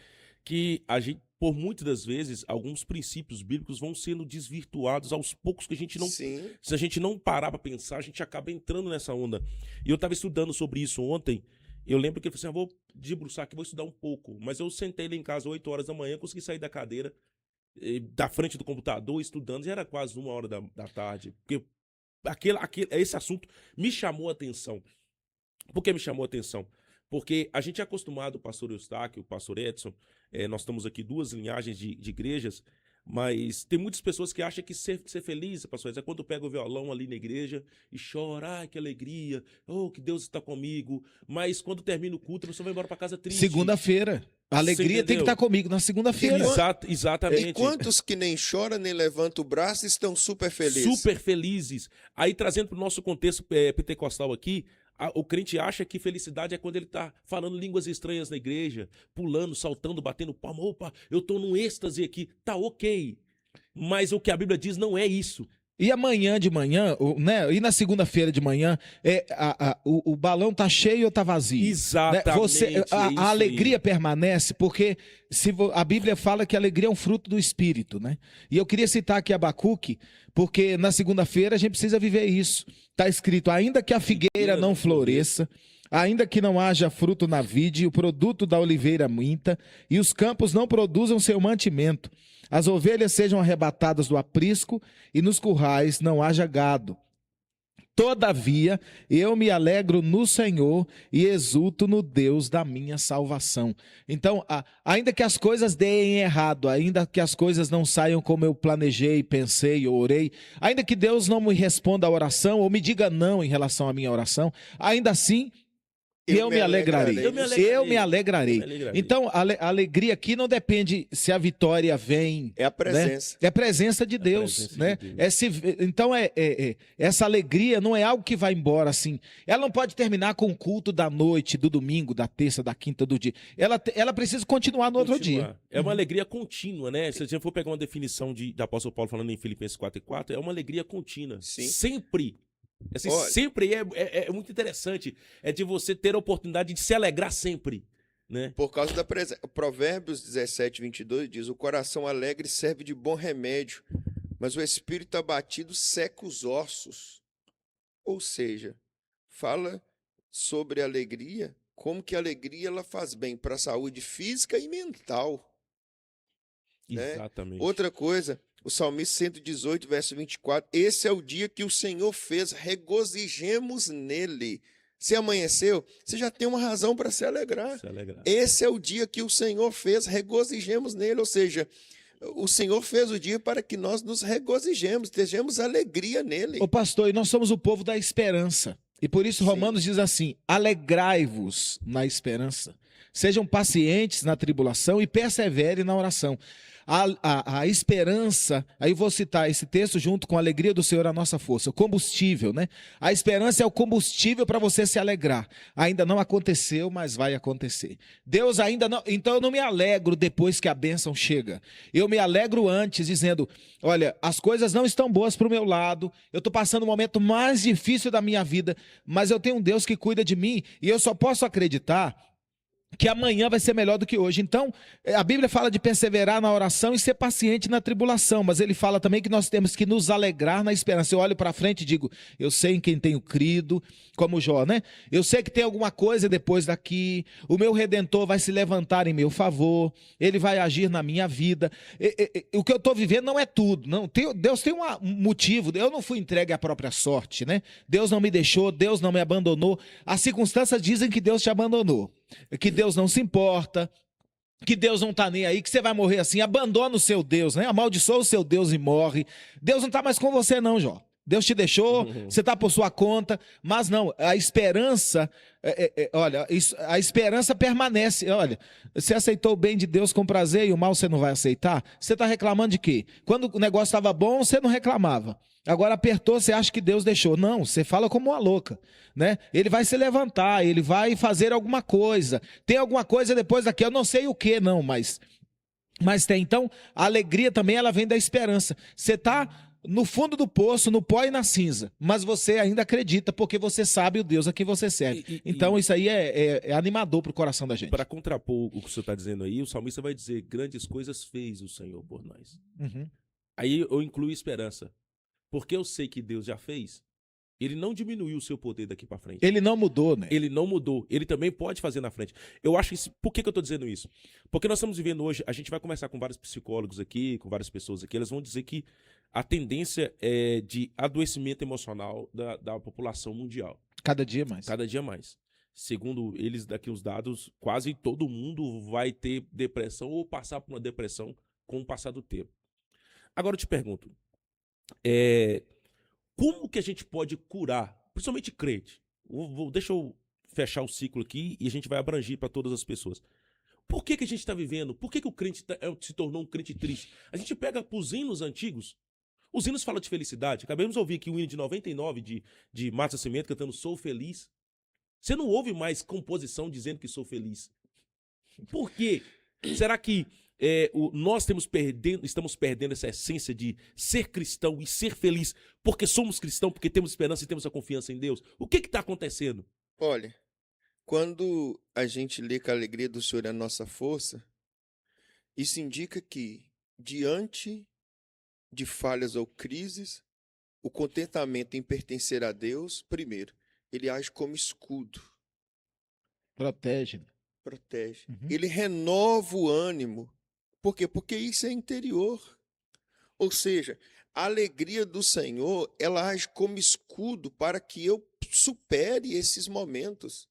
que a gente, por muitas das vezes, alguns princípios bíblicos vão sendo desvirtuados aos poucos que a gente não... Sim. Se a gente não parar para pensar, a gente acaba entrando nessa onda. E eu estava estudando sobre isso ontem. Eu lembro que ele falou assim, vou debruçar aqui, vou estudar um pouco. Mas eu sentei lá em casa 8 horas da manhã, consegui sair da cadeira, da frente do computador, estudando, já era quase 1 hora da tarde. Porque esse assunto me chamou a atenção. Por que me chamou a atenção? Porque a gente é acostumado, o pastor Eustáquio, o pastor Edson, nós estamos aqui 2 linhagens de igrejas, mas tem muitas pessoas que acham que ser feliz, pastor Edson, é quando pega o violão ali na igreja e chora, ai, que alegria, oh, que Deus está comigo. Mas quando termina o culto, você vai embora para casa triste. Segunda-feira. A alegria tem que estar comigo na segunda-feira. Exatamente. E quantos que nem choram, nem levantam o braço, estão super felizes? Super felizes. Aí, trazendo para o nosso contexto pentecostal aqui, o crente acha que felicidade é quando ele está falando línguas estranhas na igreja, pulando, saltando, batendo palma. Opa, eu estou num êxtase aqui. Tá ok. Mas o que a Bíblia diz não é isso. E amanhã de manhã, né? E na segunda-feira de manhã, o balão tá cheio ou tá vazio? Exatamente. Né? A alegria permanece porque a Bíblia fala que a alegria é um fruto do Espírito, né? E eu queria citar aqui Abacuque, porque na segunda-feira a gente precisa viver isso. Está escrito, ainda que a figueira não floresça, ainda que não haja fruto na vide, o produto da oliveira minta, e os campos não produzam seu mantimento, as ovelhas sejam arrebatadas do aprisco, e nos currais não haja gado. Todavia, eu me alegro no Senhor e exulto no Deus da minha salvação. Então, ainda que as coisas deem errado, ainda que as coisas não saiam como eu planejei, pensei ou orei, ainda que Deus não me responda a oração ou me diga não em relação à minha oração, ainda assim, Eu me alegrarei. Eu me alegrarei. Então, a alegria aqui não depende se a vitória vem. É a presença. Né? É a presença de Deus. Né? De Deus. Então, essa alegria não é algo que vai embora assim. Ela não pode terminar com o culto da noite, do domingo, da terça, da quinta, do dia. Ela precisa continuar no outro dia. É uma alegria contínua, né? Se a gente for pegar uma definição do apóstolo Paulo falando em Filipenses 4:4, é uma alegria contínua. Sim. Sempre. Assim, sempre é muito interessante. É de você ter a oportunidade de se alegrar sempre. Né? Por causa da presença. Provérbios 17:22 diz: o coração alegre serve de bom remédio, mas o espírito abatido seca os ossos. Ou seja, fala sobre a alegria, como que a alegria ela faz bem para a saúde física e mental. Exatamente. Né? Outra coisa, o Salmista 118, verso 24, esse é o dia que o Senhor fez, regozijemos nele. Se amanheceu, você já tem uma razão para se alegrar. Esse é o dia que o Senhor fez, regozijemos nele. Ou seja, o Senhor fez o dia para que nós nos regozijemos, tenhamos alegria nele. Ô pastor, e nós somos o povo da esperança. E por isso Romanos diz assim, alegrai-vos na esperança. Sejam pacientes na tribulação e perseverem na oração. A esperança, aí vou citar esse texto junto com a alegria do Senhor, a nossa força, o combustível, né? A esperança é o combustível para você se alegrar. Ainda não aconteceu, mas vai acontecer. Deus ainda não, então eu não me alegro depois que a bênção chega. Eu me alegro antes, dizendo, olha, as coisas não estão boas para o meu lado, eu estou passando o momento mais difícil da minha vida, mas eu tenho um Deus que cuida de mim e eu só posso acreditar que amanhã vai ser melhor do que hoje. Então, a Bíblia fala de perseverar na oração e ser paciente na tribulação, mas ele fala também que nós temos que nos alegrar na esperança. Eu olho para frente e digo, eu sei em quem tenho crido, como Jó, né? Eu sei que tem alguma coisa depois daqui, o meu Redentor vai se levantar em meu favor, ele vai agir na minha vida. O que eu estou vivendo não é tudo, não. Deus tem um motivo, eu não fui entregue à própria sorte, né? Deus não me deixou, Deus não me abandonou. As circunstâncias dizem que Deus te abandonou, que Deus não se importa, que Deus não está nem aí, que você vai morrer assim. Abandona o seu Deus, né? Amaldiçoa o seu Deus e morre. Deus não está mais com você não, Jó. Deus te deixou, você está por sua conta, mas não, a esperança, olha, a esperança permanece. Olha, você aceitou o bem de Deus com prazer e o mal você não vai aceitar? Você está reclamando de quê? Quando o negócio estava bom, você não reclamava. Agora apertou, você acha que Deus deixou. Não, você fala como uma louca, né? Ele vai se levantar, ele vai fazer alguma coisa. Tem alguma coisa depois daqui, eu não sei o que não, mas tem. Então, a alegria também, ela vem da esperança. Você está no fundo do poço, no pó e na cinza, mas você ainda acredita porque você sabe o Deus a quem você serve. Então isso aí é animador para o coração da gente. Para contrapor o que o senhor está dizendo aí, o salmista vai dizer, grandes coisas fez o Senhor por nós. Aí eu incluo esperança, porque eu sei que Deus já fez. Ele não diminuiu o seu poder daqui para frente. Ele não mudou, né? Ele não mudou. Ele também pode fazer na frente. Eu acho isso. Por que eu estou dizendo isso? Porque nós estamos vivendo hoje. A gente vai conversar com vários psicólogos aqui, com várias pessoas aqui. Elas vão dizer que a tendência é de adoecimento emocional da população mundial. Cada dia mais. Cada dia mais. Segundo eles, daqui os dados, quase todo mundo vai ter depressão ou passar por uma depressão com o passar do tempo. Agora eu te pergunto. Como que a gente pode curar, principalmente crente? Deixa eu fechar o ciclo aqui e a gente vai abranger para todas as pessoas. Por que a gente está vivendo? Por que o crente se tornou um crente triste? A gente pega os hinos antigos. Os hinos falam de felicidade. Acabamos de ouvir aqui o hino de 99 de Márcio Nascimento cantando Sou Feliz. Você não ouve mais composição dizendo que sou feliz. Por quê? Será que nós estamos perdendo essa essência de ser cristão e ser feliz porque somos cristãos, porque temos esperança e temos a confiança em Deus? O que está acontecendo? Olha, quando a gente lê que a alegria do Senhor é a nossa força, isso indica que, diante de falhas ou crises, o contentamento em pertencer a Deus, primeiro, ele age como escudo. Protege. Ele renova o ânimo. Por quê? Porque isso é interior. Ou seja, a alegria do Senhor, ela age como escudo para que eu supere esses momentos.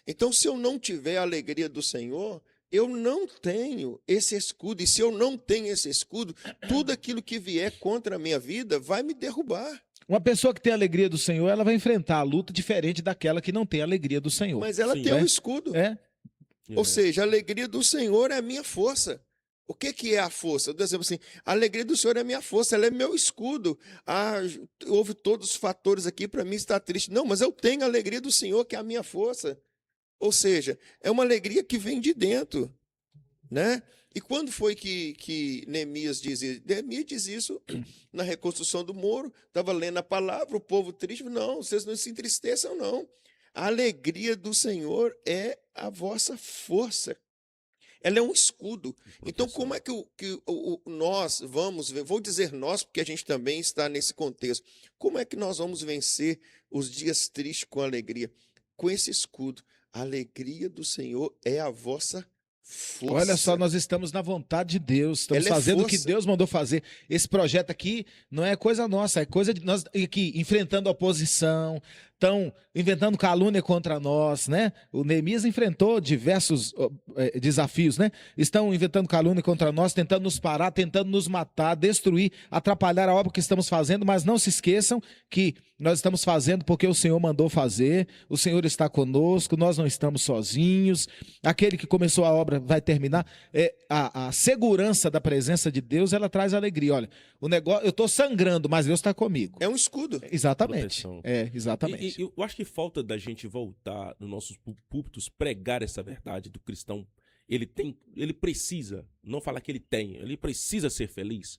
Então, se eu não tiver a alegria do Senhor, eu não tenho esse escudo. E se eu não tenho esse escudo, tudo aquilo que vier contra a minha vida vai me derrubar. Uma pessoa que tem a alegria do Senhor, ela vai enfrentar a luta diferente daquela que não tem a alegria do Senhor. Mas ela tem um escudo. Ou seja, a alegria do Senhor é a minha força. O que é a força? Eu dou exemplo assim, a alegria do Senhor é a minha força, ela é meu escudo. Houve todos os fatores aqui para mim estar triste. Não, mas eu tenho a alegria do Senhor, que é a minha força. Ou seja, é uma alegria que vem de dentro, né? E quando foi que Neemias diz isso? Neemias diz isso na reconstrução do muro, estava lendo a palavra, o povo triste, não, vocês não se entristeçam, não. A alegria do Senhor é a vossa força. Ela é um escudo. Então, como é que nós vamos, vou dizer nós, porque a gente também está nesse contexto, como é que nós vamos vencer os dias tristes com alegria? Com esse escudo. A alegria do Senhor é a vossa força. Olha só, nós estamos na vontade de Deus, estamos fazendo o que Deus mandou fazer. Esse projeto aqui não é coisa nossa, é coisa de nós aqui enfrentando oposição, estão inventando calúnia contra nós, né? O Neemias enfrentou diversos desafios, né? Estão inventando calúnia contra nós, tentando nos parar, tentando nos matar, destruir, atrapalhar a obra que estamos fazendo, mas não se esqueçam que nós estamos fazendo porque o Senhor mandou fazer, o Senhor está conosco, nós não estamos sozinhos, aquele que começou a obra vai terminar. A segurança da presença de Deus, ela traz alegria. Olha, o negócio, eu estou sangrando, mas Deus está comigo. É um escudo. Exatamente. Exatamente. Eu acho que falta da gente voltar nos nossos púlpitos, pregar essa verdade do cristão. Ele precisa, não falar que ele precisa ser feliz.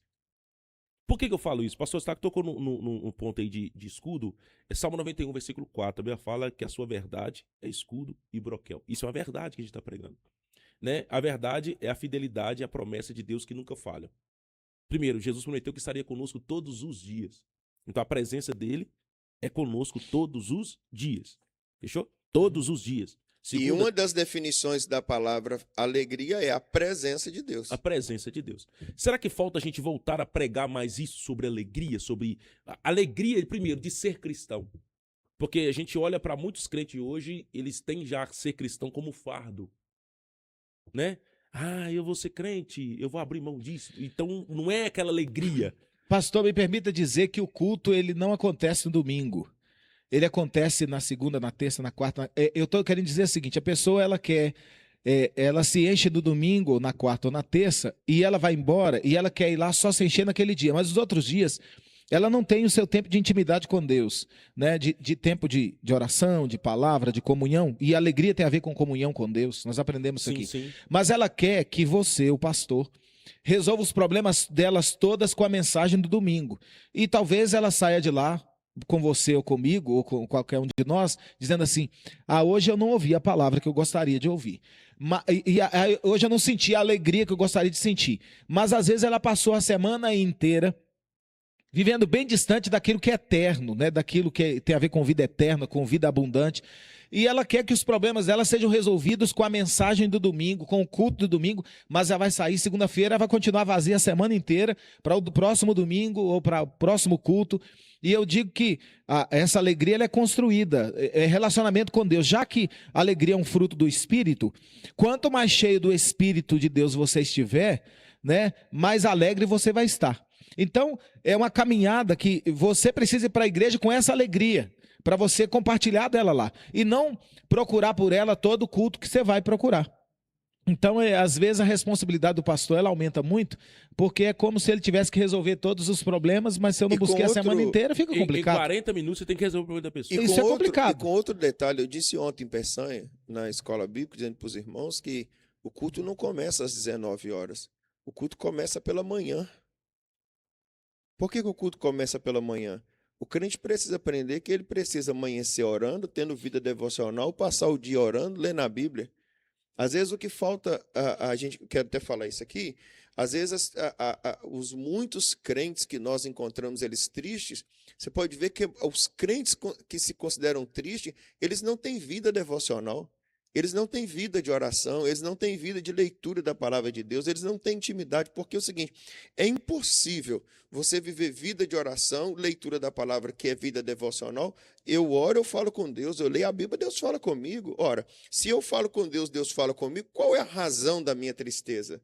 Por que eu falo isso? O pastor Staco tocou num ponto aí de escudo. É Salmo 91, versículo 4. A Bíblia fala que a sua verdade é escudo e broquel. Isso é uma verdade que a gente está pregando. Né? A verdade é a fidelidade e a promessa de Deus que nunca falha. Primeiro, Jesus prometeu que estaria conosco todos os dias. Então a presença dele é conosco todos os dias. Fechou? Todos os dias. E uma das definições da palavra alegria é a presença de Deus. A presença de Deus. Será que falta a gente voltar a pregar mais isso sobre alegria? Sobre a alegria, primeiro, de ser cristão. Porque a gente olha para muitos crentes hoje, eles têm já ser cristão como fardo. Né? Eu vou ser crente, eu vou abrir mão disso. Então não é aquela alegria. Pastor, me permita dizer que o culto ele não acontece no domingo. Ele acontece na segunda, na terça, na quarta. Eu estou querendo dizer o seguinte, a pessoa ela se enche no domingo, na quarta ou na terça, e ela vai embora, e ela quer ir lá só se encher naquele dia. Mas os outros dias, ela não tem o seu tempo de intimidade com Deus, né? de tempo de oração, de palavra, de comunhão. E a alegria tem a ver com comunhão com Deus. Nós aprendemos isso aqui. Sim. Mas ela quer que você, o pastor, resolva os problemas delas todas com a mensagem do domingo. E talvez ela saia de lá, com você ou comigo, ou com qualquer um de nós, dizendo assim, hoje eu não ouvi a palavra que eu gostaria de ouvir. Hoje eu não senti a alegria que eu gostaria de sentir. Mas às vezes ela passou a semana inteira vivendo bem distante daquilo que é eterno, né? Daquilo que tem a ver com vida eterna, com vida abundante. E ela quer que os problemas dela sejam resolvidos com a mensagem do domingo, com o culto do domingo, mas ela vai sair segunda-feira, vai continuar vazia a semana inteira para o próximo domingo ou para o próximo culto. E eu digo que essa alegria ela é construída, é relacionamento com Deus. Já que a alegria é um fruto do Espírito, quanto mais cheio do Espírito de Deus você estiver, né, mais alegre você vai estar. Então, é uma caminhada que você precisa ir para a igreja com essa alegria, para você compartilhar dela lá. E não procurar por ela todo culto que você vai procurar. Então, às vezes, a responsabilidade do pastor ela aumenta muito, porque é como se ele tivesse que resolver todos os problemas, mas se eu não busquei a semana inteira, fica complicado. Em 40 minutos você tem que resolver o problema da pessoa. Isso é complicado. E com outro detalhe, eu disse ontem em Peçanha, na escola bíblica, dizendo para os irmãos que o culto não começa às 19 horas. O culto começa pela manhã. Por que o culto começa pela manhã? O crente precisa aprender que ele precisa amanhecer orando, tendo vida devocional, passar o dia orando, lendo a Bíblia. Às vezes o que falta, a gente, quero até falar isso aqui, às vezes os muitos crentes que nós encontramos, eles tristes, você pode ver que os crentes que se consideram tristes, eles não têm vida devocional, eles não têm vida de oração, eles não têm vida de leitura da palavra de Deus, eles não têm intimidade, porque é o seguinte, é impossível você viver vida de oração, leitura da palavra, que é vida devocional. Eu oro, eu falo com Deus, eu leio a Bíblia, Deus fala comigo. Ora, se eu falo com Deus, Deus fala comigo, qual é a razão da minha tristeza?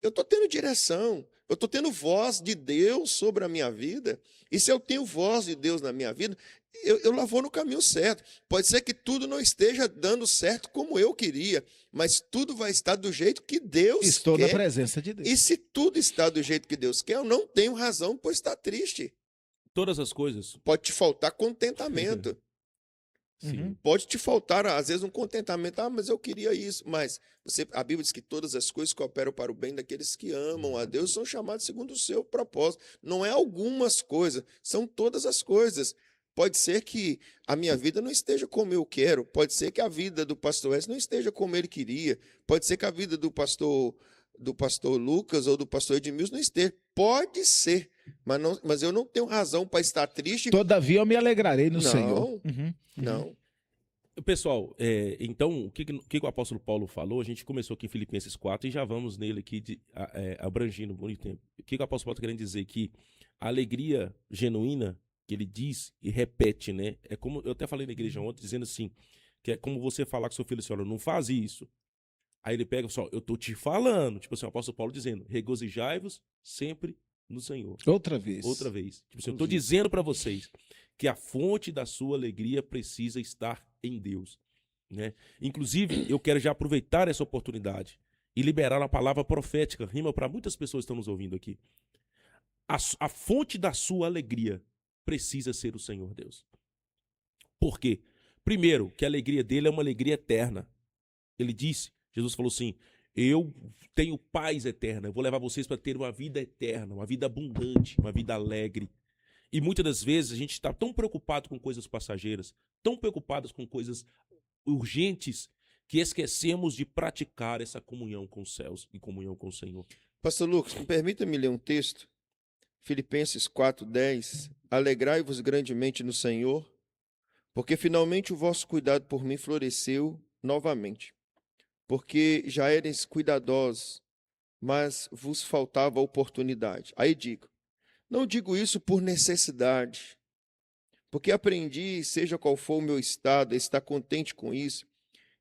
Eu estou tendo direção, Eu estou tendo voz de Deus sobre a minha vida. E se eu tenho voz de Deus na minha vida, eu lá vou no caminho certo. Pode ser que tudo não esteja dando certo como eu queria, mas tudo vai estar do jeito que Deus quer. Estou na presença de Deus. E se tudo está do jeito que Deus quer, eu não tenho razão por estar triste. Todas as coisas. Pode te faltar contentamento. Sim. Pode te faltar, às vezes, um contentamento. Ah, mas eu queria isso. Mas a Bíblia diz que todas as coisas cooperam para o bem daqueles que amam a Deus, são chamados segundo o seu propósito. Não é algumas coisas, são todas as coisas. Pode ser que a minha vida não esteja como eu quero. Pode ser que a vida do pastor Wes não esteja como ele queria. Pode ser que a vida do pastor Lucas ou do pastor Edmilson não esteja. Pode ser, mas eu não tenho razão para estar triste. Todavia eu me alegrarei no Senhor. Não. Pessoal, então, o que o apóstolo Paulo falou? A gente começou aqui em Filipenses 4 e já vamos nele aqui abrangindo muito tempo. O que o apóstolo Paulo está querendo dizer? Que a alegria genuína, que ele diz e repete, né? É como eu até falei na igreja ontem, dizendo assim, que é como você falar com seu filho assim, olha, não faz isso. Aí ele pega só, eu tô te falando, tipo assim, o apóstolo Paulo dizendo, regozijai-vos sempre no Senhor. Outra vez. Tipo assim, eu tô dizendo para vocês que a fonte da sua alegria precisa estar em Deus, né? Inclusive, eu quero já aproveitar essa oportunidade e liberar uma palavra profética, rima para muitas pessoas que estão nos ouvindo aqui. A fonte da sua alegria precisa ser o Senhor Deus. Por quê? Primeiro, que a alegria dele é uma alegria eterna. Ele disse, Jesus falou assim, eu tenho paz eterna, eu vou levar vocês para ter uma vida eterna, uma vida abundante, uma vida alegre. E muitas das vezes a gente está tão preocupado com coisas passageiras, tão preocupados com coisas urgentes, que esquecemos de praticar essa comunhão com os céus e comunhão com o Senhor. Pastor Lucas, permita-me ler um texto. Filipenses 4:10. Alegrai-vos grandemente no Senhor, porque finalmente o vosso cuidado por mim floresceu novamente. Porque já eres cuidadosos, mas vos faltava oportunidade. Aí digo, não digo isso por necessidade, porque aprendi, seja qual for o meu estado, a estar contente com isso.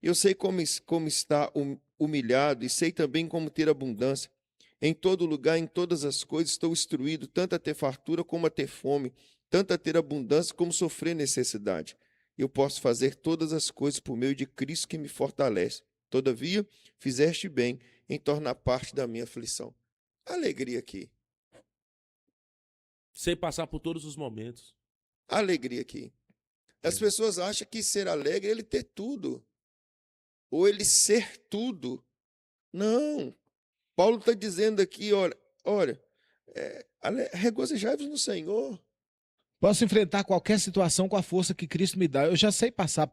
Eu sei como está humilhado e sei também como ter abundância. Em todo lugar, em todas as coisas, estou instruído, tanto a ter fartura como a ter fome, tanto a ter abundância como sofrer necessidade. Eu posso fazer todas as coisas por meio de Cristo que me fortalece. Todavia, fizeste bem em tornar parte da minha aflição. Alegria aqui. Sem passar por todos os momentos. Alegria aqui. As pessoas acham que ser alegre é ele ter tudo. Ou ele ser tudo. Não. Paulo está dizendo aqui, olha, regozijai-vos no Senhor. Posso enfrentar qualquer situação com a força que Cristo me dá. Eu já sei passar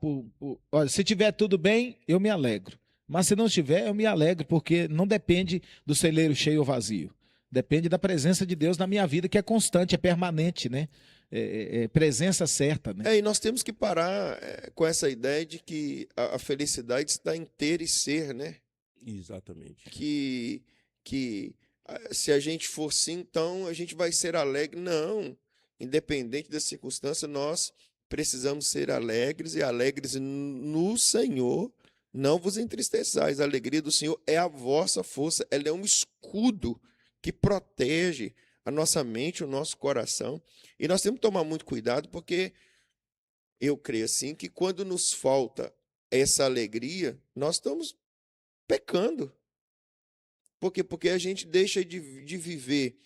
olha, se tiver tudo bem, eu me alegro. Mas se não tiver, eu me alegro, porque não depende do celeiro cheio ou vazio. Depende da presença de Deus na minha vida, que é constante, é permanente, né? É presença certa, né? E nós temos que parar com essa ideia de que a felicidade está em ter e ser, né? Exatamente. Que se a gente for sim, então a gente vai ser alegre. Não. Independente da circunstância, nós precisamos ser alegres e alegres no Senhor. Não vos entristeçais. A alegria do Senhor é a vossa força. Ela é um escudo que protege a nossa mente, o nosso coração. E nós temos que tomar muito cuidado, porque eu creio assim que quando nos falta essa alegria, nós estamos pecando. Por quê? Porque a gente deixa de viver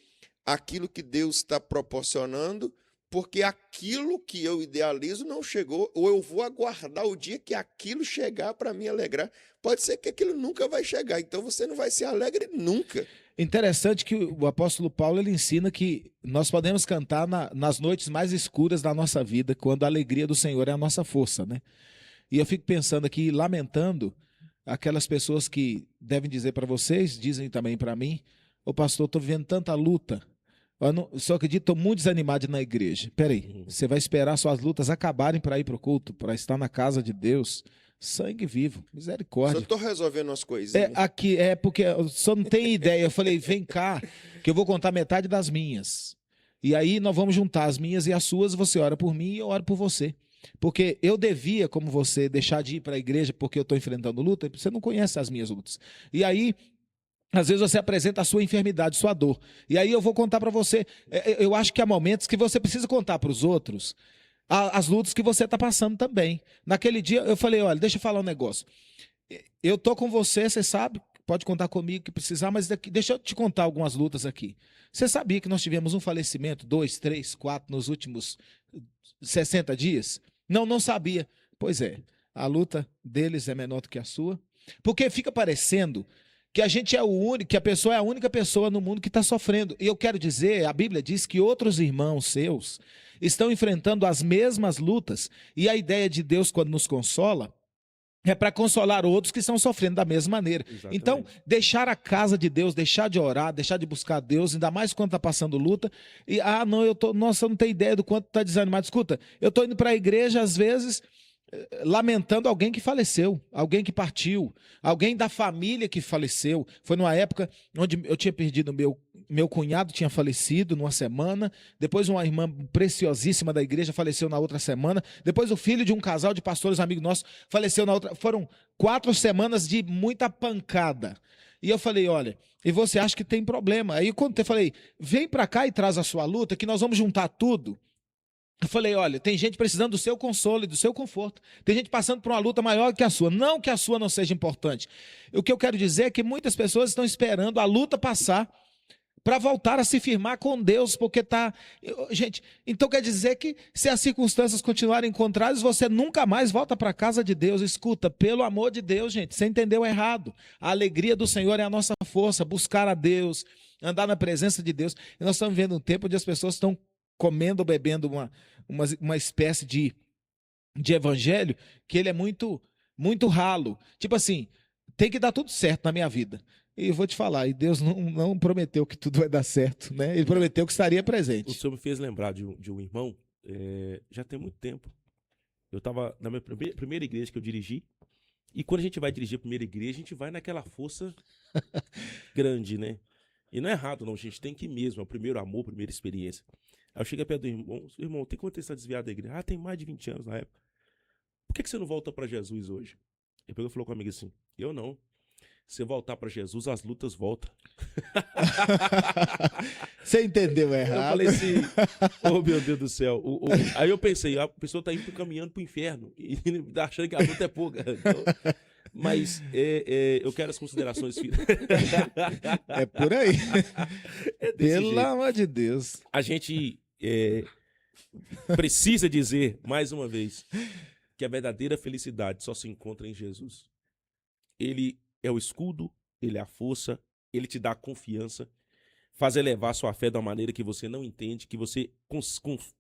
aquilo que Deus está proporcionando, porque aquilo que eu idealizo não chegou, ou eu vou aguardar o dia que aquilo chegar para me alegrar. Pode ser que aquilo nunca vai chegar, então você não vai ser alegre nunca. Interessante que o apóstolo Paulo ele ensina que nós podemos cantar nas noites mais escuras da nossa vida, quando a alegria do Senhor é a nossa força, né? E eu fico pensando aqui, lamentando aquelas pessoas que devem dizer para vocês, dizem também para mim, ô pastor, estou vivendo tanta luta, eu só acredito, estou muito desanimado na igreja. Peraí, você vai esperar suas lutas acabarem para ir para o culto, para estar na casa de Deus? Sangue vivo, misericórdia. Só estou resolvendo umas coisinhas. Porque eu só não tenho ideia. Eu falei, vem cá, que eu vou contar metade das minhas. E aí nós vamos juntar as minhas e as suas, você ora por mim e eu oro por você. Porque eu devia, como você, deixar de ir para a igreja porque eu estou enfrentando luta, você não conhece as minhas lutas. E aí Às vezes você apresenta a sua enfermidade, sua dor. E aí eu vou contar para você. Eu acho que há momentos que você precisa contar para os outros as lutas que você está passando também. Naquele dia eu falei, olha, deixa eu falar um negócio. Eu tô com você, você sabe, pode contar comigo que precisar, mas deixa eu te contar algumas lutas aqui. Você sabia que nós tivemos um falecimento, 2, 3, 4 nos últimos 60 dias? Não sabia. Pois é, a luta deles é menor do que a sua. Porque fica parecendo que a gente é o único, que a pessoa é a única pessoa no mundo que está sofrendo. E eu quero dizer, a Bíblia diz que outros irmãos seus estão enfrentando as mesmas lutas. E a ideia de Deus, quando nos consola, é para consolar outros que estão sofrendo da mesma maneira. Exatamente. Então, deixar a casa de Deus, deixar de orar, deixar de buscar Deus, ainda mais quando está passando luta. E, nossa, eu não tenho ideia do quanto está desanimado. Escuta, eu estou indo para a igreja, às vezes, lamentando alguém que faleceu, alguém que partiu, alguém da família que faleceu. Foi numa época onde eu tinha perdido meu cunhado, tinha falecido numa semana, depois uma irmã preciosíssima da igreja faleceu na outra semana, depois o filho de um casal de pastores amigos nossos faleceu na outra. Foram 4 semanas de muita pancada. E eu falei, olha, e você acha que tem problema? Aí quando eu falei, vem para cá e traz a sua luta, que nós vamos juntar tudo. Eu falei, olha, tem gente precisando do seu consolo e do seu conforto. Tem gente passando por uma luta maior que a sua. Não que a sua não seja importante. O que eu quero dizer é que muitas pessoas estão esperando a luta passar para voltar a se firmar com Deus, porque está... Gente, então quer dizer que se as circunstâncias continuarem contrárias, você nunca mais volta para a casa de Deus. Escuta, pelo amor de Deus, gente, você entendeu errado. A alegria do Senhor é a nossa força, buscar a Deus, andar na presença de Deus. E nós estamos vivendo um tempo onde as pessoas estão comendo ou bebendo uma espécie de evangelho que ele é muito, muito ralo. Tipo assim, tem que dar tudo certo na minha vida. E eu vou te falar, e Deus não prometeu que tudo vai dar certo, né? Ele prometeu que estaria presente. O senhor me fez lembrar de um irmão, já tem muito tempo. Eu estava na minha primeira igreja que eu dirigi, e quando a gente vai dirigir a primeira igreja, a gente vai naquela força grande, né? E não é errado, não, a gente tem que ir mesmo, é o primeiro amor, a primeira experiência. Aí eu cheguei perto do irmão, tem quanto tempo você está desviado da igreja? Tem mais de 20 anos na época. Por que você não volta para Jesus hoje? Ele pegou e falou comigo assim, eu não. Se eu voltar para Jesus, as lutas voltam. Você entendeu errado. Eu falei assim, oh meu Deus do céu. Aí eu pensei, a pessoa está indo caminhando para o inferno e tá achando que a luta é pouca. Então, mas eu quero as considerações finais. É por aí. Pelo jeito. amor de Deus. A gente precisa dizer, mais uma vez, que a verdadeira felicidade só se encontra em Jesus. Ele é o escudo, ele é a força, ele te dá a confiança, faz elevar sua fé de uma maneira que você não entende, que você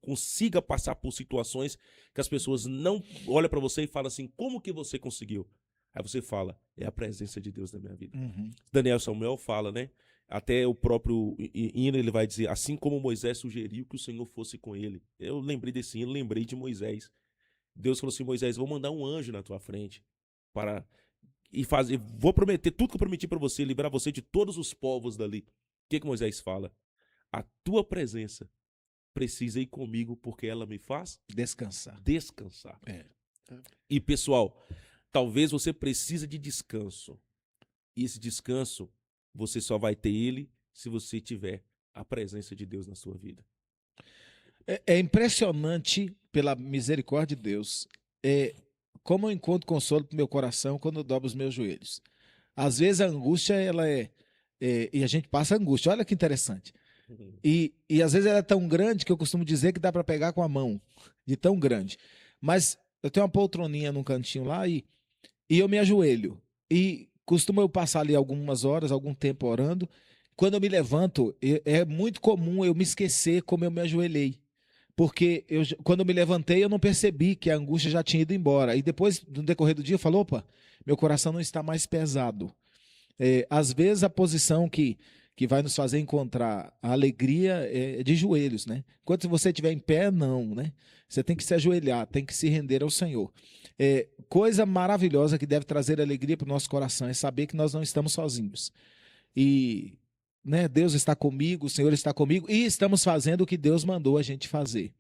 consiga passar por situações que as pessoas não olham para você e falam assim, como que você conseguiu? Aí você fala, é a presença de Deus na minha vida. Uhum. Daniel Samuel fala, né? Até o próprio hino ele vai dizer, assim como Moisés sugeriu que o Senhor fosse com ele. Eu lembrei desse hino, lembrei de Moisés. Deus falou assim, Moisés, vou mandar um anjo na tua frente vou prometer tudo que eu prometi para você, livrar você de todos os povos dali. O que Moisés fala? A tua presença precisa ir comigo porque ela me faz descansar. E pessoal, talvez você precise de descanso. E esse descanso, você só vai ter ele se você tiver a presença de Deus na sua vida. É impressionante, pela misericórdia de Deus, como eu encontro consolo para o meu coração quando eu dobro os meus joelhos. Às vezes a angústia, e a gente passa angústia, olha que interessante. E às vezes ela é tão grande que eu costumo dizer que dá para pegar com a mão, de tão grande. Mas eu tenho uma poltroninha num cantinho lá e eu me ajoelho. E costumo eu passar ali algumas horas, algum tempo orando. Quando eu me levanto, é muito comum eu me esquecer como eu me ajoelhei. Porque quando eu me levantei, eu não percebi que a angústia já tinha ido embora. E depois, no decorrer do dia, eu falo, opa, meu coração não está mais pesado. Às vezes, a posição que vai nos fazer encontrar a alegria é de joelhos, né? Enquanto você estiver em pé, não, né? Você tem que se ajoelhar, tem que se render ao Senhor. Coisa maravilhosa que deve trazer alegria para o nosso coração é saber que nós não estamos sozinhos. E... né? Deus está comigo, o Senhor está comigo e estamos fazendo o que Deus mandou a gente fazer.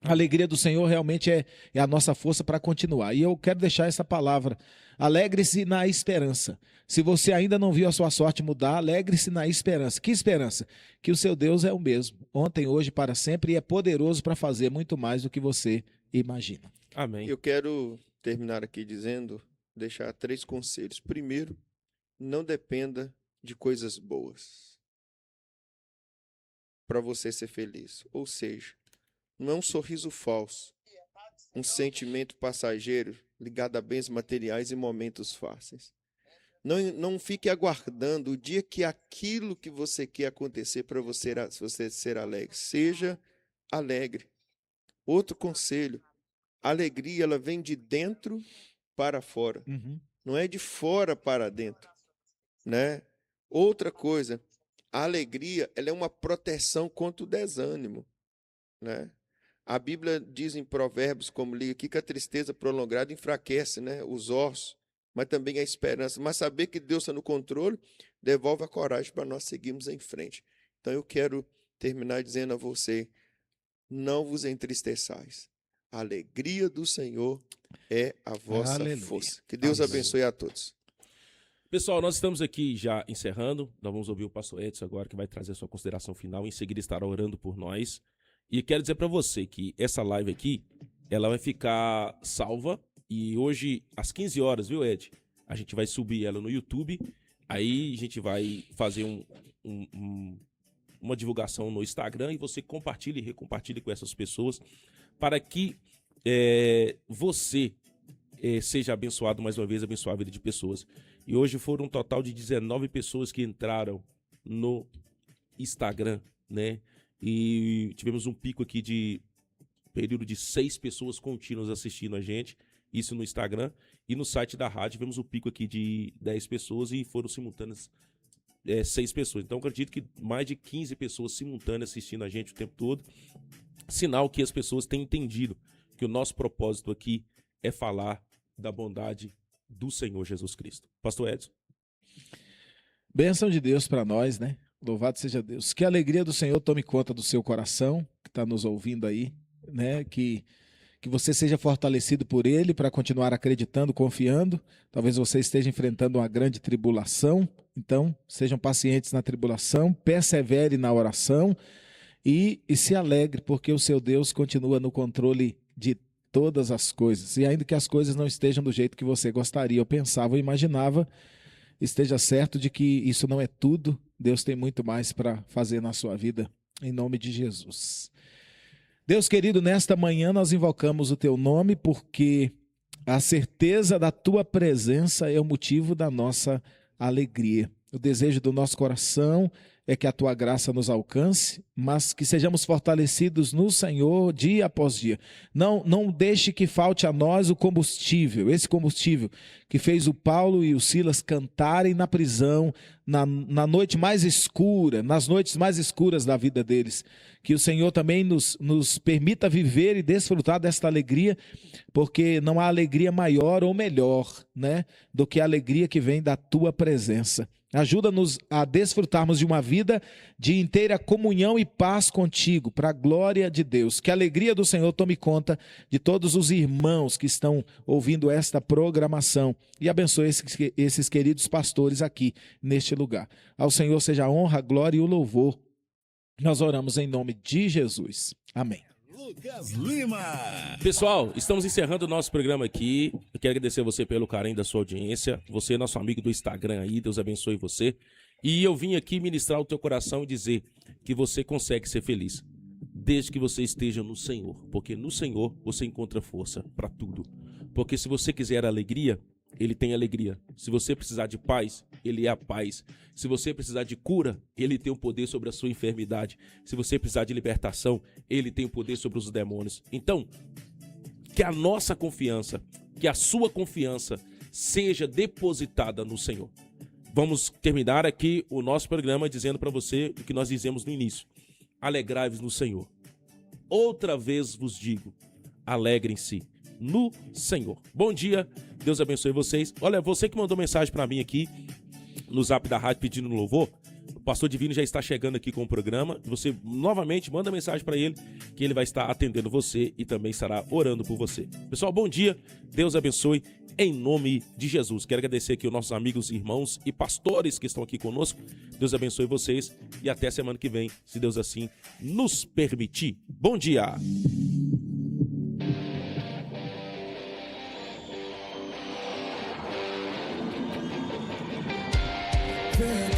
A alegria do Senhor realmente é a nossa força para continuar. E eu quero deixar essa palavra. Alegre-se na esperança. Se você ainda não viu a sua sorte mudar, alegre-se na esperança. Que esperança? Que o seu Deus é o mesmo. Ontem, hoje, para sempre. E é poderoso para fazer muito mais do que você imagina. Amém. Eu quero terminar aqui dizendo, deixar 3 conselhos. Primeiro, não dependa de coisas boas para você ser feliz. Ou seja, não é um sorriso falso, um sentimento passageiro ligado a bens materiais e momentos fáceis. Não fique aguardando o dia que aquilo que você quer acontecer para você ser alegre. Seja alegre. Outro conselho, a alegria ela vem de dentro para fora, não é de fora para dentro, né? Outra coisa, a alegria ela é uma proteção contra o desânimo, né? A Bíblia diz em Provérbios, como li aqui, que a tristeza prolongada enfraquece, né, os ossos, mas também a esperança. Mas saber que Deus está no controle devolve a coragem para nós seguirmos em frente. Então eu quero terminar dizendo a você, não vos entristeçais. A alegria do Senhor é a vossa força. Que Deus abençoe a todos. Pessoal, nós estamos aqui já encerrando. Nós vamos ouvir o pastor Edson agora, que vai trazer a sua consideração final. Em seguida estará orando por nós. E quero dizer para você que essa live aqui, ela vai ficar salva. E hoje, às 15 horas, viu, Ed? A gente vai subir ela no YouTube. Aí a gente vai fazer uma divulgação no Instagram. E você compartilhe e recompartilhe com essas pessoas. Para que você seja abençoado mais uma vez, abençoar a vida de pessoas. E hoje foram um total de 19 pessoas que entraram no Instagram, né? E tivemos um pico aqui de período de 6 pessoas contínuas assistindo a gente, isso no Instagram. E no site da rádio tivemos um pico aqui de 10 pessoas e foram simultâneas 6 pessoas. Então eu acredito que mais de 15 pessoas simultâneas assistindo a gente o tempo todo. Sinal que as pessoas têm entendido que o nosso propósito aqui é falar da bondade do Senhor Jesus Cristo. Pastor Edson. Bênção de Deus para nós, né? Louvado seja Deus. Que a alegria do Senhor tome conta do seu coração, que está nos ouvindo aí, né? Que você seja fortalecido por Ele para continuar acreditando, confiando. Talvez você esteja enfrentando uma grande tribulação, então sejam pacientes na tribulação, persevere na oração e se alegre, porque o seu Deus continua no controle de todas as coisas. E ainda que as coisas não estejam do jeito que você gostaria, ou pensava, ou imaginava, esteja certo de que isso não é tudo. Deus tem muito mais para fazer na sua vida, em nome de Jesus. Deus querido, nesta manhã nós invocamos o teu nome porque a certeza da tua presença é o motivo da nossa alegria. O desejo do nosso coração é que a tua graça nos alcance, mas que sejamos fortalecidos no Senhor dia após dia. Não deixe que falte a nós o combustível, esse combustível que fez o Paulo e o Silas cantarem na prisão, na noite mais escura, nas noites mais escuras da vida deles. Que o Senhor também nos permita viver e desfrutar desta alegria, porque não há alegria maior ou melhor, né, do que a alegria que vem da tua presença. Ajuda-nos a desfrutarmos de uma vida de inteira comunhão e paz contigo, para a glória de Deus. Que a alegria do Senhor tome conta de todos os irmãos que estão ouvindo esta programação e abençoe esses queridos pastores aqui neste lugar. Ao Senhor seja a honra, a glória e o louvor. Nós oramos em nome de Jesus. Amém. Lucas Lima. Pessoal, estamos encerrando o nosso programa aqui. Eu quero agradecer a você pelo carinho da sua audiência. Você é nosso amigo do Instagram aí, Deus abençoe você. E eu vim aqui ministrar o teu coração e dizer que você consegue ser feliz, desde que você esteja no Senhor. Porque no Senhor você encontra força para tudo. Porque se você quiser alegria, Ele tem alegria. Se você precisar de paz, Ele é a paz. Se você precisar de cura, Ele tem o poder sobre a sua enfermidade. Se você precisar de libertação, Ele tem o poder sobre os demônios. Então, que a nossa confiança, que a sua confiança seja depositada no Senhor. Vamos terminar aqui o nosso programa dizendo para você o que nós dizemos no início. Alegrai-vos no Senhor. Outra vez vos digo, alegrem-se no Senhor. Bom dia, Deus abençoe vocês. Olha, você que mandou mensagem para mim aqui no zap da rádio pedindo louvor, pastor Divino já está chegando aqui com o programa. Você novamente manda mensagem para ele, que ele vai estar atendendo você e também estará orando por você. Pessoal, bom dia, Deus abençoe em nome de Jesus. Quero agradecer aqui os nossos amigos, irmãos e pastores que estão aqui conosco. Deus abençoe vocês e até semana que vem, se Deus assim nos permitir. Bom dia! Good.